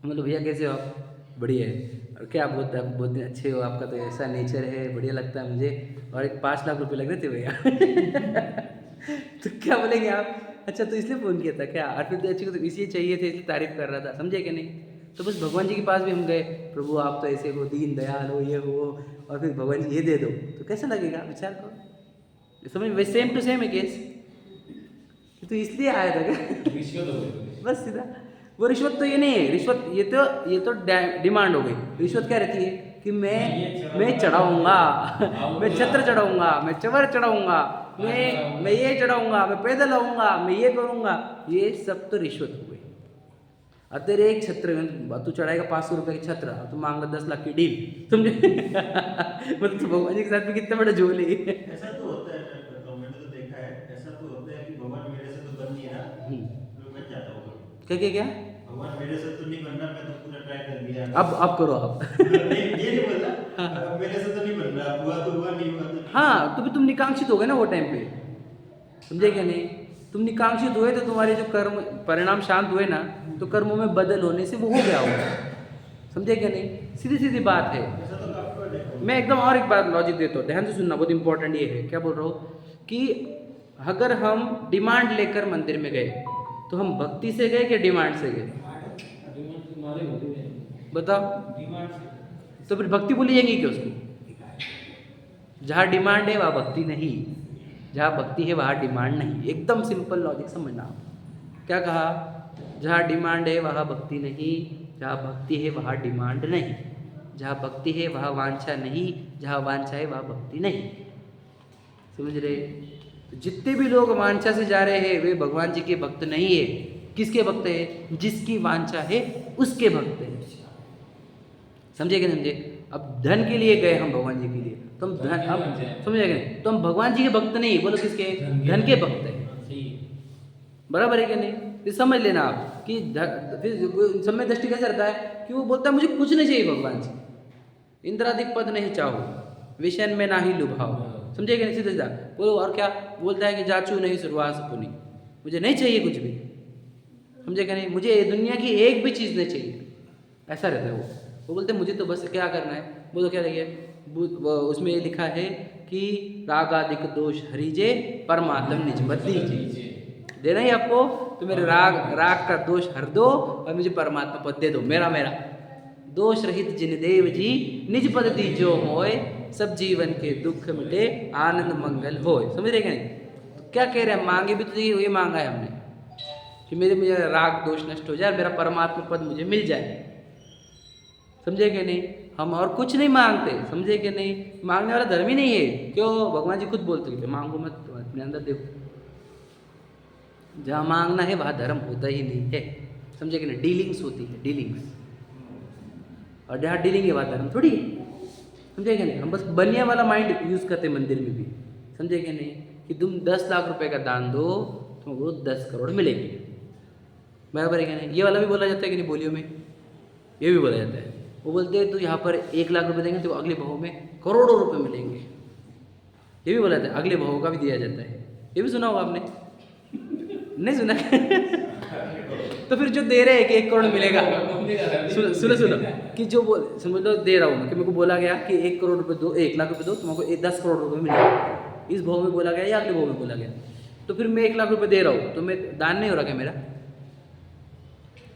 मतलब भैया कैसे हो आप? बढ़िया है। और क्या बोलते हैं आप? बहुत अच्छे हो, आपका तो ऐसा नेचर है, बढ़िया लगता है मुझे। और एक 5 लाख रुपये लग रहे थे भैया। तो क्या बोलेंगे आप? अच्छा तो इसलिए फ़ोन किया था क्या? और फिर तो अच्छी को तो इसलिए चाहिए थे, इसलिए तारीफ़ कर रहा था, समझे कि नहीं? तो बस भगवान जी के पास भी हम गए, प्रभु आप तो ऐसे हो, दीन दयाल हो, ये हो, और फिर भगवान जी ये दे दो, तो कैसा लगेगा? विचार करो। समझ में? सेम टू सेम है केस। तो इसलिए आया था क्या? रिश्वत बस सीधा। वो रिश्वत तो ये नहीं है, रिश्वत ये तो डिमांड हो गई। रिश्वत क्या रहती है कि मैं चढ़ाऊँगा, मैं छत्र चढ़ाऊँगा, मैं चवर चढ़ाऊँगा, मैं ये चढ़ाऊँगा, मैं पैदल आऊँगा, मैं ये करूँगा, ये सब तो रिश्वत हो गई। और तेरे एक छत्र, तू चढ़ाएगा 500 रुपये की छत्र, तू मांगा 10 लाख की डील, समझे? मतलब तो भगवान जी के साथ भी कितना बड़ा झोल है। ऐसा तो होता है, मैंने तो देखा है, ऐसा तो होता है कि भगवान मेरे से तो बन नहीं रहा, मैं बन जाता हूँ। क्या? भगवान मेरे से तो नहीं बन रहा, मैं तो पूरा ट्राई कर लिया। अब करो आप। ये नहीं बोल रहा, मेरे से तो नहीं बन रहा, हुआ तो हुआ, नहीं हुआ तो। हाँ, तो भी तुम निकांक्षित हो गए ना वो टाइम पे, समझे क्या नहीं? तुम निकांक्षित हुए तो तुम्हारे जो कर्म परिणाम शांत हुए ना, तो कर्मों में बदल होने से वो हो गया होगा, समझे क्या नहीं? सीधी सीधी बात है। मैं एकदम और एक बात लॉजिक देता हूँ, ध्यान से सुनना, बहुत इंपॉर्टेंट ये है। क्या बोल रहा हूँ कि अगर हम डिमांड लेकर मंदिर में गए, तो हम भक्ति से गए कि डिमांड से गए? बताओ। तो फिर भक्ति भूली जाएंगी क्या उसकी? जहाँ डिमांड है वहाँ भक्ति नहीं, जहाँ भक्ति है वहाँ डिमांड नहीं। एकदम सिंपल लॉजिक समझना। क्या कहा? जहाँ डिमांड है वहाँ भक्ति नहीं, जहाँ भक्ति है वहाँ डिमांड नहीं, जहाँ भक्ति है वहाँ वांछा नहीं, जहाँ वांछा है वहाँ भक्ति नहीं। समझ रहे? तो जितने भी लोग वांछा से जा रहे हैं वे भगवान जी के भक्त नहीं है। किसके भक्त है? जिसकी वांछा है उसके भक्त है। समझे कि नहीं समझे? अब धन के लिए गए हम भगवान जी के लिए, तो हम धन, अब समझे कि नहीं? तो हम भगवान जी के भक्त नहीं, बोलो किसके? धन के भक्त है। सही है। बराबर है कि नहीं? फिर समझ लेना आप कि फिर समय दृष्टि कैसे रहता है कि वो बोलता है मुझे कुछ नहीं चाहिए भगवान से, इंद्रादिक पद नहीं चाहो, विषय में ना ही लुभाओ। समझे कि नहीं? सीधा सीधा बोलो। और क्या बोलता है कि जाचू नहीं सुरवास पुनी, मुझे नहीं चाहिए कुछ भी। समझे कि नहीं? मुझे दुनिया की एक भी चीज़ नहीं चाहिए, ऐसा रहता है वो बोलते हैं मुझे तो बस क्या करना है। बोलो क्या लगे उसमें ये लिखा है कि रागादिक दोष हरिजे परमात्म निज मत दीजिए। देना ही आपको, तो मेरे राग का दोष हर दो और मुझे परमात्मा पद दे दो। मेरा दोष रहित जिन देव जी निज पद दीजो होए, सब जीवन के दुख मिटे आनंद मंगल होए। समझ रहे क्या नहीं? तो क्या कह रहे हैं? मांगे भी तो ये मांगा है हमने कि मुझे राग दोष नष्ट हो जाए, मेरा परमात्मा पद मुझे मिल जाए। समझे कि नहीं? हम और कुछ नहीं मांगते। समझे कि नहीं? मांगने वाला धर्म ही नहीं है। क्यों? भगवान जी खुद बोलते हैं मांगो मत, अपने अंदर देखो, जहाँ मांगना है वहाँ धर्म होता ही नहीं है। समझे कि नहीं? डीलिंग्स होती है, डीलिंग्स, और जहाँ डीलिंग है वहाँ धर्म थोड़ी है। समझे कि नहीं? हम बस बनिया वाला माइंड यूज़ करते हैं मंदिर में भी। समझे कि नहीं? कि तुम 10 लाख रुपए का दान दो तुमको 10 करोड़ मिलेगी। बराबर है कि नहीं? ये वाला भी बोला जाता है कि नहीं बोलियों में? ये भी बोला जाता है। वो बोलते हैं तो यहाँ पर 1 लाख रुपए देंगे तो अगले भाव में करोड़ों रुपए मिलेंगे। ये भी बोला जाता है, अगले भाव का भी दिया जाता है। ये भी सुना होगा आपने? नहीं सुना? तो फिर जो दे रहे हैं कि 1 करोड़ मिलेगा, सुनो कि जो समझ लो दे रहा हूँ मैं कि मेरे को बोला गया कि 1 करोड़ रुपए दो, 1 लाख रुपए दो, तुमको 10 करोड़ रुपए मिलेगा। इस भाव में बोला गया या अगले भाव में बोला गया, तो फिर मैं 1 लाख रुपए दे रहा हूँ तो मैं दान नहीं हो रहा क्या मेरा?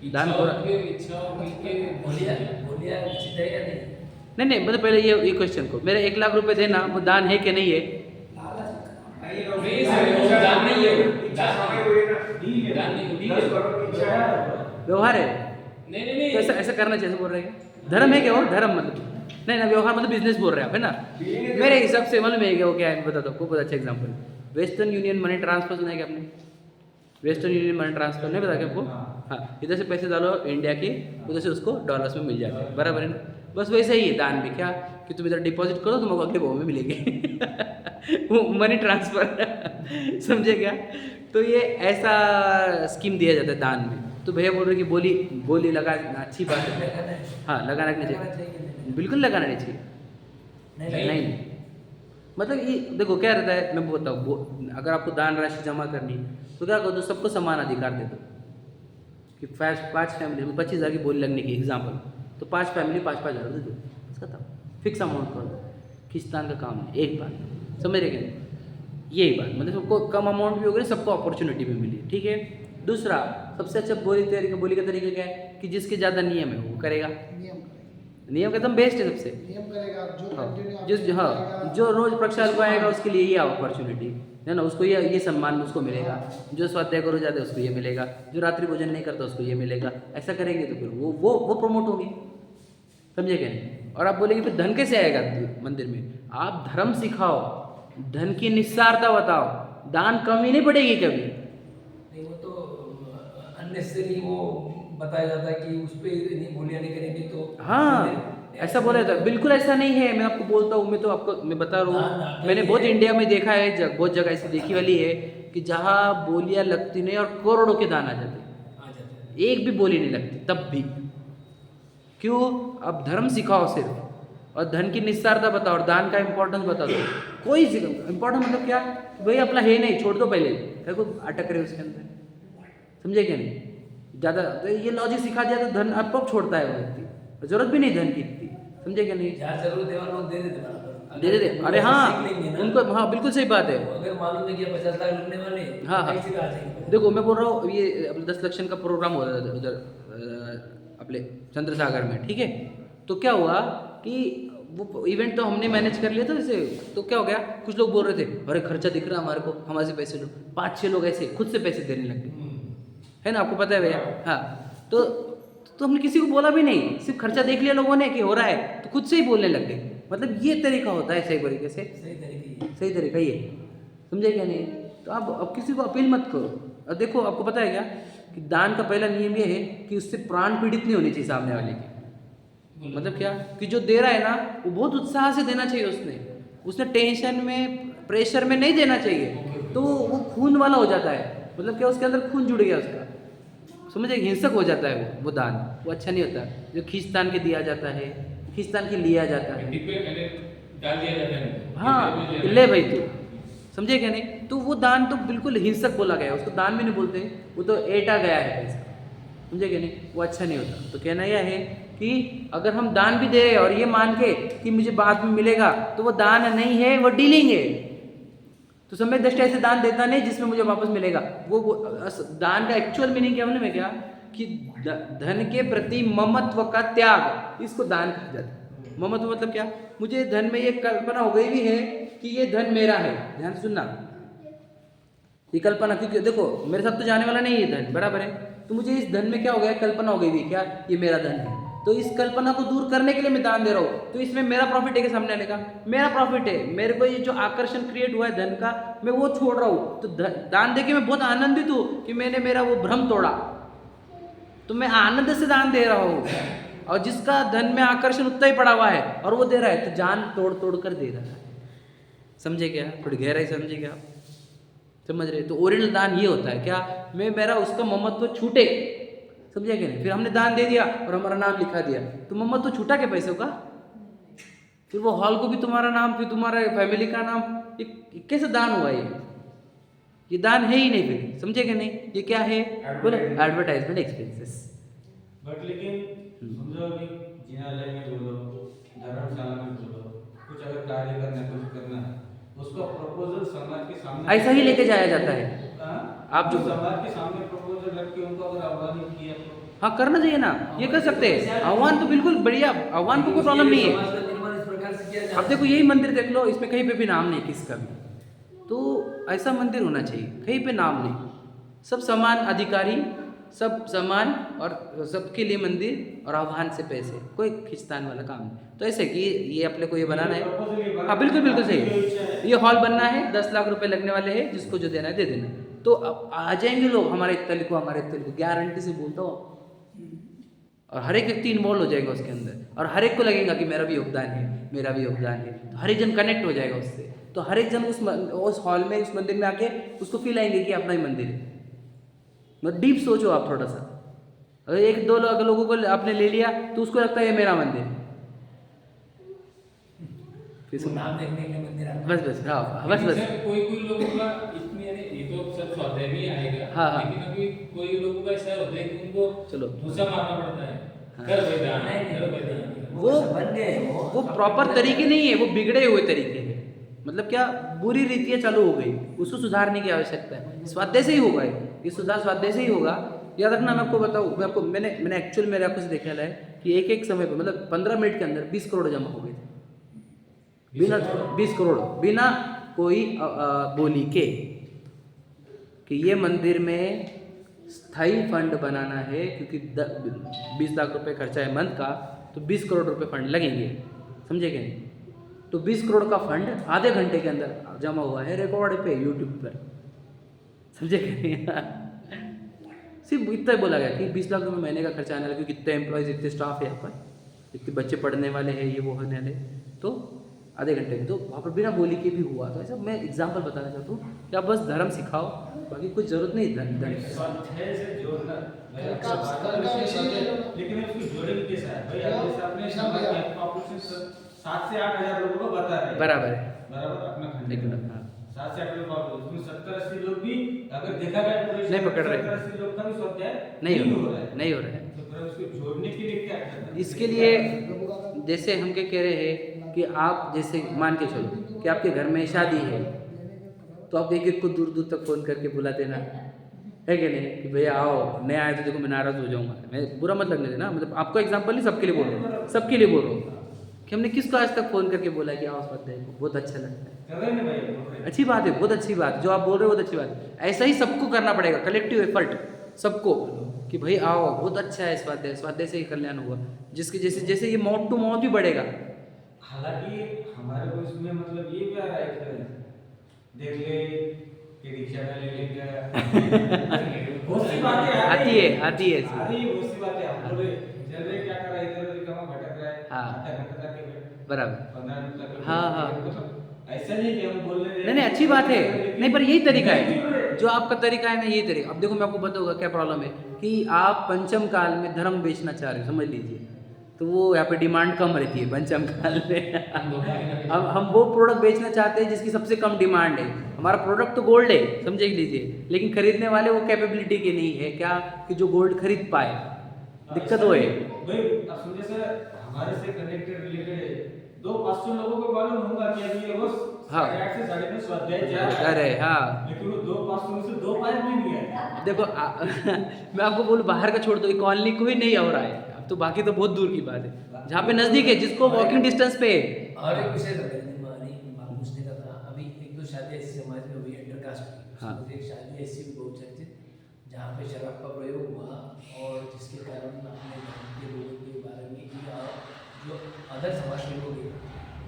दान हो रहा? नहीं, मतलब पहले ये क्वेश्चन को, मेरे 1 लाख रुपए देना वो दान है कि नहीं है? व्यवहार है। नहीं तो ऐसा करना चाहिए बोल रहे हैं। धर्म है क्या वो? धर्म मतलब नहीं ना, व्यवहार मतलब बिजनेस बोल रहे हैं आप, है ना? मेरे हिसाब से मालूम है क्या वो क्या है, बता दो आपको बहुत अच्छा example. Western union money transfer सुना है क्या आपने? वेस्टर्न यूनियन मनी ट्रांसफर नहीं पता क्या आपको? हाँ, इधर से पैसे डालो इंडिया के, उधर से उसको डॉलर्स में मिल जाते हैं। बराबर है ना? बस वैसे ही है दान भी। क्या कि तुम इधर डिपॉजिट करो तुमको अगले भाव में मिलेंगे वो मनी ट्रांसफर। समझे क्या? तो ये ऐसा स्कीम दिया जाता है दान में। तो भैया बोल रहे कि बोली लगाना अच्छी बात है। हाँ, लगाना नहीं चाहिए, बिल्कुल लगाना नहीं चाहिए। नहीं, मतलब ये देखो क्या रहता है, मैं बताऊँ, अगर आपको दान राशि जमा करनी तो क्या करो, तो सबको समान अधिकार दे दो कि 5 फैमिली में 25,000 की बोली लगने की एग्जाम्पल, तो 5 फैमिली 5-5 हज़ार दे दो, खत्म। फिक्स अमाउंट कर दो, खिस्तान का काम है। एक बात समझ रहे क्या? यही बात, मतलब सबको कम अमाउंट भी हो गई, सबको अपॉर्चुनिटी भी मिली। ठीक है। दूसरा सबसे अच्छा बोली का तरीका क्या है कि जिसके ज़्यादा नियम है वो करेगा। नियम एकदम बेस्ट है सबसे। नियम करेगा जो रोज प्रक्षाल को आएगा उसके लिए ये अपॉर्चुनिटी है ना, उसको ये सम्मान उसको मिलेगा। जो स्वाध्याय को रोज जाता है उसको ये मिलेगा, जो रात्रि भोजन नहीं करता उसको ये मिलेगा। ऐसा करेंगे तो फिर वो प्रमोट होगी। समझे क्या नहीं? और आप बोलेंगे फिर धन कैसे आएगा मंदिर में? आप धर्म सिखाओ, धन की निस्सारता बताओ, दान कमी नहीं पड़ेगी कभी। नहीं, वो तो अननेसेसरी वो बताया जाता है कि उस पर नहीं बोलियां नहीं करेंगे तो। हाँ, ऐसा बोला जाता है। बिल्कुल ऐसा नहीं है, मैं आपको बोलता हूँ, मैं बता रहा हूँ, मैंने बहुत इंडिया में देखा है, बहुत जगह ऐसी देखी वाली है कि जहाँ बोलियां लगती नहीं और करोड़ों के दान आ जाते, एक भी बोली नहीं लगती तब भी। क्यों? अब धर्म सिखाओ सिर्फ, और धन की निस्सारता बताओ और दान का इम्पोर्टेंस बता दो। कोई इम्पोर्टेंस मतलब क्या भाई, अपना है नहीं, छोड़ दो पहले, देखो अटक रहे उसके अंदर। समझे क्या नहीं? ज़्यादा ये लॉजिक सिखा दिया तो धन आप छोड़ता है वो व्यक्ति, जरूरत भी नहीं धन की इतनी। समझे क्या नहीं? जहाँ जरूरत है लोग दे दे। अरे हाँ, उनको हाँ बिल्कुल सही बात है। अगर मालूम है कि 50 लाख लगने वाले, हाँ, देखो मैं बोल रहा हूँ, ये 10 लाख का प्रोग्राम हो रहा था उधर अपने चंद्रसागर में। ठीक है। तो क्या हुआ कि वो इवेंट तो हमने मैनेज कर लिया था वैसे। तो क्या हो गया, कुछ लोग बोल रहे थे अरे खर्चा दिख रहा है हमारे को, हमारे से पैसे लो। 5-6 लोग ऐसे खुद से पैसे देने लग गए, है ना? आपको पता है भैया। हाँ, तो हमने किसी को बोला भी नहीं, सिर्फ खर्चा देख लिया लोगों ने कि हो रहा है तो खुद से ही बोलने लग गए। मतलब ये तरीका होता है सही तरीके से, सही तरीका ये। समझे क्या नहीं? तो आप अब किसी को अपील मत करो। और देखो आपको पता है क्या कि दान का पहला नियम ये है कि उससे प्राण पीड़ित नहीं होनी चाहिए सामने वाले की। मतलब क्या कि जो दे रहा है ना वो बहुत उत्साह से देना चाहिए, उसने टेंशन में प्रेशर में नहीं देना चाहिए, तो वो खून वाला हो जाता है। मतलब क्या उसके अंदर खून जुड़ गया उसका, समझे, हिंसक हो जाता है वो दान, वो अच्छा नहीं होता। जो खींचतान के दिया जाता है, खींचतान के लिया जाता है, डाल दिया जाता है, हाँ ले भाई तू, समझे क्या नहीं, तो वो दान तो बिल्कुल हिंसक बोला गया है, उसको दान भी नहीं बोलते, वो तो एटा गया है पैसा, समझे क्या नहीं, वो अच्छा नहीं होता। तो कहना यह है कि अगर हम दान भी दे रहे हैं और ये मान के कि मुझे बाद में मिलेगा, तो वो दान नहीं है, वो डीलिंग है। तो सम्यक दृष्टि ऐसे दान देता नहीं जिसमें मुझे वापस मिलेगा। वो दान का एक्चुअल मीनिंग क्या है क्या कि धन के प्रति ममत्व का त्याग, इसको दान कहा जाता है। ममत्व मतलब क्या, मुझे धन में ये कल्पना हो गई भी है कि ये धन मेरा है, ध्यान से सुनना, ये कल्पना, क्योंकि देखो मेरे साथ तो जाने वाला नहीं है धन, बराबर है, तो मुझे इस धन में क्या हो गया, कल्पना हो गई भी क्या ये मेरा धन है, तो इस कल्पना को दूर करने के लिए मैं दान दे रहा हूँ। तो इसमें मेरा प्रॉफिट है कि सामने आने का, मेरा प्रॉफिट है, मेरे को ये जो आकर्षण क्रिएट हुआ है धन का, मैं वो छोड़ रहा हूँ। तो दान देके मैं बहुत आनंदित हूँ कि मैंने मेरा वो भ्रम तोड़ा, तो मैं आनंद से दान दे रहा हूँ। और जिसका धन में आकर्षण उतना ही पड़ा हुआ है और वो दे रहा है, तो जान तोड़ तोड़ कर दे रहा है, समझे क्या, थोड़ी गहराई समझे क्या, समझ रहे। तो ओरिजिनल दान ये होता है क्या, मैं मेरा उसका ममत्व छूटे, समझे क्या नहीं। फिर हमने दान दे दिया और हमारा नाम लिखा दिया, तो ममत्व छूटा के पैसों का, फिर वो हॉल को भी तुम्हारा नाम, फिर तुम्हारे फैमिली का नाम, ये कैसे दान हुआ, ये दान है ही नहीं फिर, समझे क्या नहीं। ये क्या है, बोलो एडवर्टाइजमेंट एक्सपेंसेस। बट लेकिन समझो अभी जिनालय में बोलो, धर्मशाला में बोलो, कुछ अगर कार्य करना है, कुछ करना है, उसका प्रपोजल समाज के सामने ऐसा ही लेके जाया जाता है। आप जो समाज के सामने प्रपोजल रख के उनको अगर आह्वान किया तो हाँ करना चाहिए ना, ये कर सकते हैं आह्वान, तो बिल्कुल बढ़िया आह्वान को कोई प्रॉब्लम नहीं है। अब देखो यही मंदिर देख लो, इसमें कहीं पे भी नाम नहीं किसका भी, तो ऐसा मंदिर होना चाहिए कहीं पे नाम नहीं, सब समान अधिकारी, सब समान और सबके लिए मंदिर और आह्वान से पैसे, कोई खिंचतान वाला काम नहीं। तो ऐसे कि ये अपने को ये बनाना है, हाँ बिल्कुल बिल्कुल सही है, ये हॉल बनना है, 10 लाख रुपए लगने वाले हैं, जिसको जो देना है दे देना, तो अब आ जाएंगे लोग हमारे इत्तली को, गारंटी से बोलता हूँ। और हर एक व्यक्ति इन्वॉल्व हो जाएगा उसके अंदर, और हर एक को लगेगा कि मेरा भी योगदान है, मेरा भी योगदान है, तो हर एक जन कनेक्ट हो जाएगा उससे, तो हर एक जन उस हॉल में, उस मंदिर में आके उसको फील आएंगे कि अपना ही मंदिर है। मतलब डीप सोचो आप थोड़ा सा, अगर एक दो लोगों को आपने ले लिया तो उसको लगता है ये मेरा मंदिर, फिर नाम देखने के लिए मंदिर आता है। बस हाँ बस कोई लोगों का इतनी, ये तो सब स्वाध्याय में आएगा, हाँ। लेकिन अभी कोई लोगों का ऐसा होता है कि उनको चलो धूसा मारना पड़ता है, कर भाई दान, कर भाई दान। वो प्रॉपर तरीके नहीं है, वो बिगड़े हुए तरीके हैं। मतलब क्या, बुरी रीतियाँ चालू हो गई, उसको सुधारने की आवश्यकता है। स्वाध्याय से ही होगा ये सुधार, स्वाध्याय से ही होगा। याद रखना, मैं आपको बताऊँ, मैंने एक्चुअल मेरे आंखों से देखा है कि एक समय पर मतलब 15 मिनट के अंदर 20 करोड़ जमा हो गए थे, बिना 20 करोड़ बिना कोई बोली के, कि ये मंदिर में स्थायी फंड बनाना है, क्योंकि 20 लाख रुपए खर्चा है मंथ का, तो 20 करोड़ रुपए फंड लगेंगे, समझे क्या नहीं। तो 20 करोड़ का फंड आधे घंटे के अंदर जमा हुआ है, रिकॉर्ड पे यूट्यूब पर, समझे क्या नहीं। सिर्फ इतना ही बोला गया कि 20 लाख रुपये महीने का खर्चा आने लगा, क्योंकि इतने एम्प्लॉयज़, इतने स्टाफ है यहाँ पर, इतने बच्चे पढ़ने वाले हैं, ये वो होने वाले, तो आधे घंटे में तो वहाँ पर बिना बोली के भी हुआ। तो ऐसा मैं एग्जांपल बताना चाहता हूँ कि आप बस धर्म सिखाओ, बाकी कुछ जरूरत नहीं धन स्वाध्याय से जोड़ना, लेकिन लेकिन उसको जोड़ेंगे कैसा है भाई, आप जैसे आपने समाज के पॉपुलेशन 7 से 8 हजार लोगों को बता रहे हैं, बराबर है, बराबर अपना खंड लेकिन 7 से 8 लोग पॉपुलेशन, उसमें 70-80 लोग भी अगर देखा जाए तो नहीं पकड़ रहे, 70-80 लोग का भी स्वाध्याय नहीं हो रहा है, नहीं हो रहा है। तो फिर उसको जोड़ने के लिए क्या करना है? इसके लिए जैसे हम क्या कह रहे हैं कि आप जैसे मान के चलो कि आपके घर में शादी है, तो आप एक एक को दूर दूर तक फ़ोन करके बुला देना है कि नहीं, कि भैया आओ, नहीं आए तो देखो मैं नाराज़ हो जाऊँगा। मैं बुरा मत लगने देना, मतलब आपको एग्जांपल नहीं, सबके लिए बोल रहा हूँ, सबके लिए बोल रहा हूँ कि हमने किसको आज तक फ़ोन करके बोला कि आओ स्वाध्याय को, बहुत अच्छा लगता है, कर रहे हैं ना भाई, बोल रहे हैं। अच्छी बात है, बहुत अच्छी बात, जो आप बोल रहे हो बहुत अच्छी बात है। ऐसा ही सबको करना पड़ेगा, कलेक्टिव एफर्ट सबको, कि भाई आओ, बहुत अच्छा है स्वाध्याय, स्वाध्याय से ही कल्याण हुआ, जिसके जैसे जैसे ये माउथ टू माउथ भी बढ़ेगा। हालांकि हमारे को इसमें मतलब ये भी आ रहा है कि देख ले कि निशाना ले लेंगे बहुत सी बातें आती है ऐसी। आ रही है बहुत सी बातें हम बोले चल रहे क्या कर रहा है इधर उधर कहाँ भटक रहा है हाँ। आधा घंटा तक के बराबर। 15 मिनट तक हाँ, हाँ। मतलब ऐसा नहीं कि हम बोल रहे नहीं अच्छी बात है, नहीं पर यही तरीका है जो आपका तरीका है ना, यही तरीका। अब देखो मैं आपको बताऊंगा क्या प्रॉब्लम है कि आप पंचम काल में धर्म बेचना चाह रहे हो, समझ लीजिए, तो वो यहाँ पे डिमांड कम रहती है पंचम काल में। अब हम वो प्रोडक्ट बेचना चाहते हैं जिसकी सबसे कम डिमांड है। हमारा प्रोडक्ट तो गोल्ड है, समझ लीजिए, लेकिन खरीदने वाले वो कैपेबिलिटी के नहीं है क्या कि जो गोल्ड खरीद पाए। दिक्कत वो है भाई अब समझे सर हमारे से कनेक्टेड रिलेटेड है 200-500 लोगों को मालूम होगा कि अभी ये बस हाँ। 8:30 से 9:30 स्वाध्याय जा रहा अरे हाँ, लेकिन वो 200-500 में से 2 पाँच भी नहीं है देखो मैं आपको बोलूँ बाहर का छोड़ दो, कॉलोनी कोई नहीं हो रहा है अब तो, बाकी तो बहुत दूर की बात है। जहाँ पे नजदीक है, जिसको वॉकिंग डिस्टेंस पे है। और एक विषय था पूछने का था, अभी एक दो शादी ऐसी समाज में हुई इंटरकास्ट की। हाँ। उसमें एक शादी ऐसी भी बहुत चर्चित जहाँ पे शराब का प्रयोग हुआ और जिसके कारण अपने धर्म के लोगों के बारे में या जो अदर समाज के लोग हैं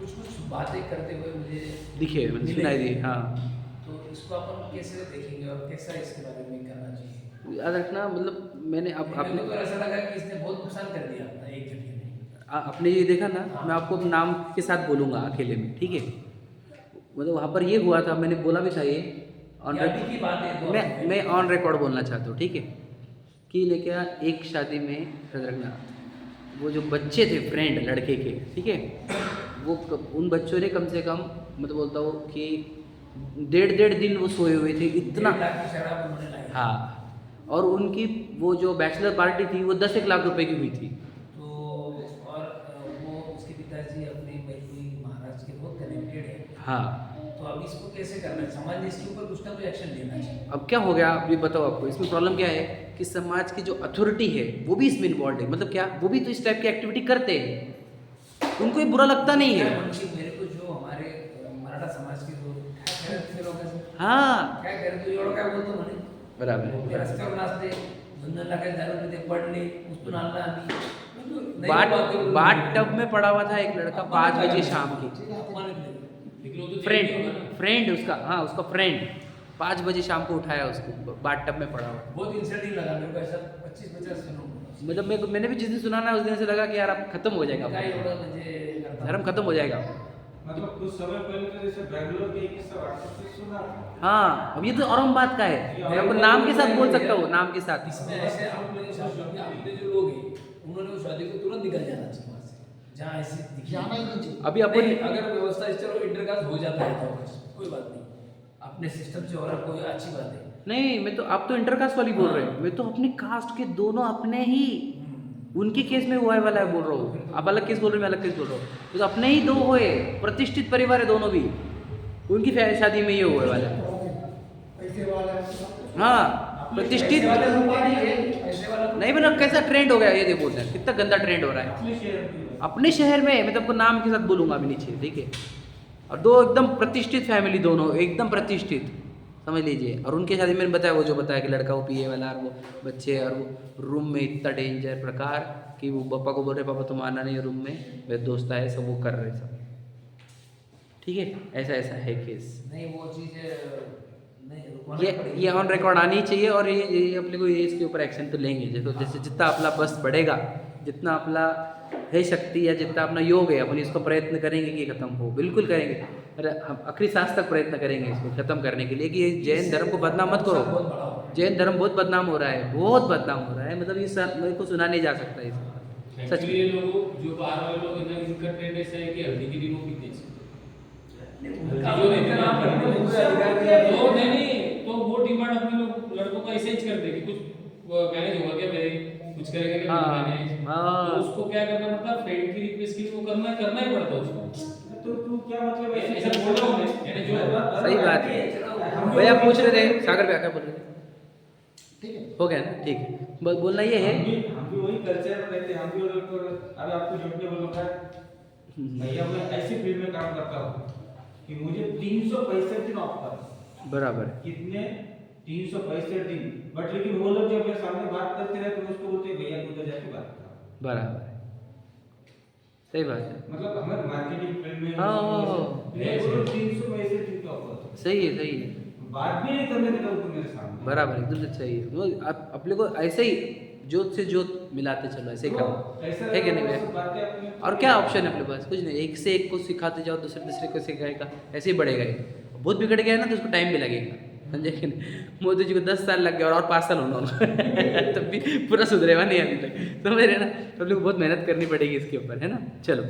कुछ बातें करते हुए मुझे दिखे, मैंने सुनाई दी। हाँ, तो इसको अपन कैसे देखेंगे और कैसा इसके बारे में करना चाहिए? याद रखना, मतलब मैंने अब मेरे अपने को तो ऐसा लगा कि इसने बहुत नुकसान कर दिया अपना एक जगह में। आपने ये देखा ना, मैं आपको नाम के साथ बोलूँगा अकेले में, ठीक है। मतलब वहाँ पर ये हुआ था, मैंने बोला भी था ये ऑन अभी की बात है तो मैं ऑन रिकॉर्ड बोलना चाहता हूँ, ठीक है। कि लेके एक शादी में याद रखना, वो जो बच्चे थे फ्रेंड लड़के के, ठीक है, वो उन बच्चों ने कम से कम, मतलब बोलता हूँ कि 1.5 दिन वो सोए हुए थे, इतना। 1.5 लाख की शराब उन्होंने लाई। हाँ, और उनकी वो जो बैचलर पार्टी थी वो 10-1 लाख रुपए की हुई थी। तो और वो उसके पिताजी अपने कोई महाराष्ट्र के बहुत कनेक्टेड है। हाँ, तो अब इसको कैसे करना है? समाज ने इसके ऊपर कुछ ना कुछ एक्शन लेना चाहिए। अब क्या हो गया आप ये बताओ। आपको इसमें प्रॉब्लम क्या है कि समाज की जो अथॉरिटी है वो भी इसमें इन्वॉल्व है। मतलब क्या, वो भी तो इस टाइप की एक्टिविटी करते हैं, उनको ये बुरा लगता नहीं है। मेरे को जो हमारे मराठा समाज के लोग हाँ, क्या करते एवढं काय बोलतो म्हणे बराबर। ते रस्त्यावर नाचते, 2 लाखाचे दारू पिते, पडले, उचलून आणला आम्ही। बाट टब में पड़ा हुआ था एक लड़का 5 बजे शाम की। लेकिन वो तो फ्रेंड उसका, हाँ उसका फ्रेंड 5 बजे शाम को उठाया उसको, बाट टब में पड़ा हुआ। बहुत इंसल्टिंग लगा मेरे को, ऐसा 25-50 लोग। मतलब मैंने भी जिस दिन सुना ना, उस दिन से लगा कि यार अब खत्म हो जाएगा, काय एवढं म्हणजे करतात? धर्म खत्म हो जाएगा। मतलब कुछ समय पहले तो जैसे बैंगलोर के एक किस्सा व्हाट्सएप पे सुना हाँ, अब ये तो औरंग बात का है, मैं आपको नाम के साथ बोल सकता हूँ, नाम के साथ। इसमें ऐसे आप लोग अपने जो लोग हैं उन्होंने उस शादी को तुरंत निकल जाना चाहिए वहाँ से, जहाँ ऐसी दिखी। जाना ही नहीं चाहिए। अभी अपन नहीं, अगर व्यवस्था इस चलो इंटरकास्ट हो जाता है तो कोई बात नहीं, अपने सिस्टम से हो रहा कोई अच्छी बात है। नहीं, मैं तो, आप तो इंटरकास्ट वाली बोल रहे हैं, मैं तो अपनी कास्ट के दोनों अपने ही, उनके केस में हुआ है वाला बोल रहा हूँ। आप अलग केस बोल रहे हैं, मैं अलग केस बोल रहा हूँ। तो अपने ही दो हुए, प्रतिष्ठित परिवार है दोनों भी, उनकी शादी में ये हुए वाला। हाँ, प्रतिष्ठित नहीं बना, कैसा ट्रेंड हो गया ये देखो, बोलते हैं कितना गंदा ट्रेंड हो रहा है अपने शहर की अपने शहर में। मैं तो आपको नाम के साथ बोलूंगा अभी नीचे, ठीक है। और दो एकदम प्रतिष्ठित फैमिली, दोनों एकदम प्रतिष्ठित, समझ लीजिए। और उनके शादी में बताया, वो जो बताया कि लड़का वो पिए वाला, और वो बच्चे, और वो रूम में इतना डेंजर प्रकार कि वो पापा को बोल रहे पापा तुम आना नहीं है रूम में, मेरे दोस्त आए, सब वो कर रहे सब, ठीक है। ऐसा ऐसा है केस। नहीं वो चीज़ नहीं रुकवाना ये पड़ेगी। ये ऑन रिकॉर्ड आनी चाहिए, और ये अपने को ये इसके ऊपर एक्शन तो लेंगे। देखो जैसे जितना अपना बस बढ़ेगा, जितना अपना है शक्ति या जितना अपना योग है, अपन इसको प्रयत्न करेंगे कि ये खत्म हो, बिल्कुल करेंगे। अरे हम आखिरी सांस तक प्रयत्न करेंगे इसको खत्म करने के लिए कि ये जैन धर्म को बदनाम मत बहुत करो। बड़ा हो। जैन धर्म बहुत बदनाम हो रहा है, बहुत बदनाम हो रहा है। मतलब ये मेरे को सुना नहीं जा सकता इसका, सच में। ये लोग जो बाहर वाले लोग हैं, इनका ट्रेंड ऐसा है कि हल्दी के दिन वो पीते हैं। तो नहीं, तो वो डिमांड अपने लोग लड़कों का ऐसे ही करते कि कुछ मैनेज होगा क्या मेरे, कुछ करेगा क्या हाँ, मैनेज। हाँ। तो उसको क्या करना पड़ता है, फ्रेंड की रिक्वेस्ट के लिए वो करना ही पड़ता है उसको। तो तू क्या मतलब ऐसा बोल रहा हूँ मैं, यानी जो सही बात है। भैया पूछ रहे थे, सागर भैया क्या बोल रहे थे? ठीक है। हो गया ना, ठीक है। बोलना ये है, हम भी वही कल्चर में रहते हैं। हम भी अभी आपको झूठ नहीं बोलूंगा भैया, मैं ऐसी फील्ड में काम करता हूँ कि मुझे 365 दिन ऑफ था। बराबर। कितने 365 दिन, बट लेकिन वो लोग जब मेरे सामने बात करते रहे तो उसको बोलते भैया तू उधर जाके बात कर। बराबर, सही बात है। मतलब हमारे मार्केटिंग फील्ड में हाँ, 365 दिन का ऑफर। सही है, सही है। बात भी नहीं करने देगा उनको मेरे सामने। बराबर एकदम से सही है। वो आप अपने को ऐसे ही जोत से जोत मिलाते चलो, ऐसे ही तो करो, ऐसा है कि नहीं वो भैया? सब बातें अपने और क्या ऑप्शन है अपने पास? कुछ नहीं, एक से एक को सिखाते जाओ, दूसरे दूसरे को सिखाएगा, ऐसे ही बढ़ेगा ये। बहुत बिगड़ गया है ना तो उसको टाइम भी लगेगा, समझे कि नहीं? मोदी जी को 10 साल लग गया और 5 साल होना होगा तब भी पूरा सुधरेगा नहीं अभी तक, समझ रहे ना? तो हम लोग को बहुत मेहनत करनी पड़ेगी इसके ऊपर, है ना? चलो।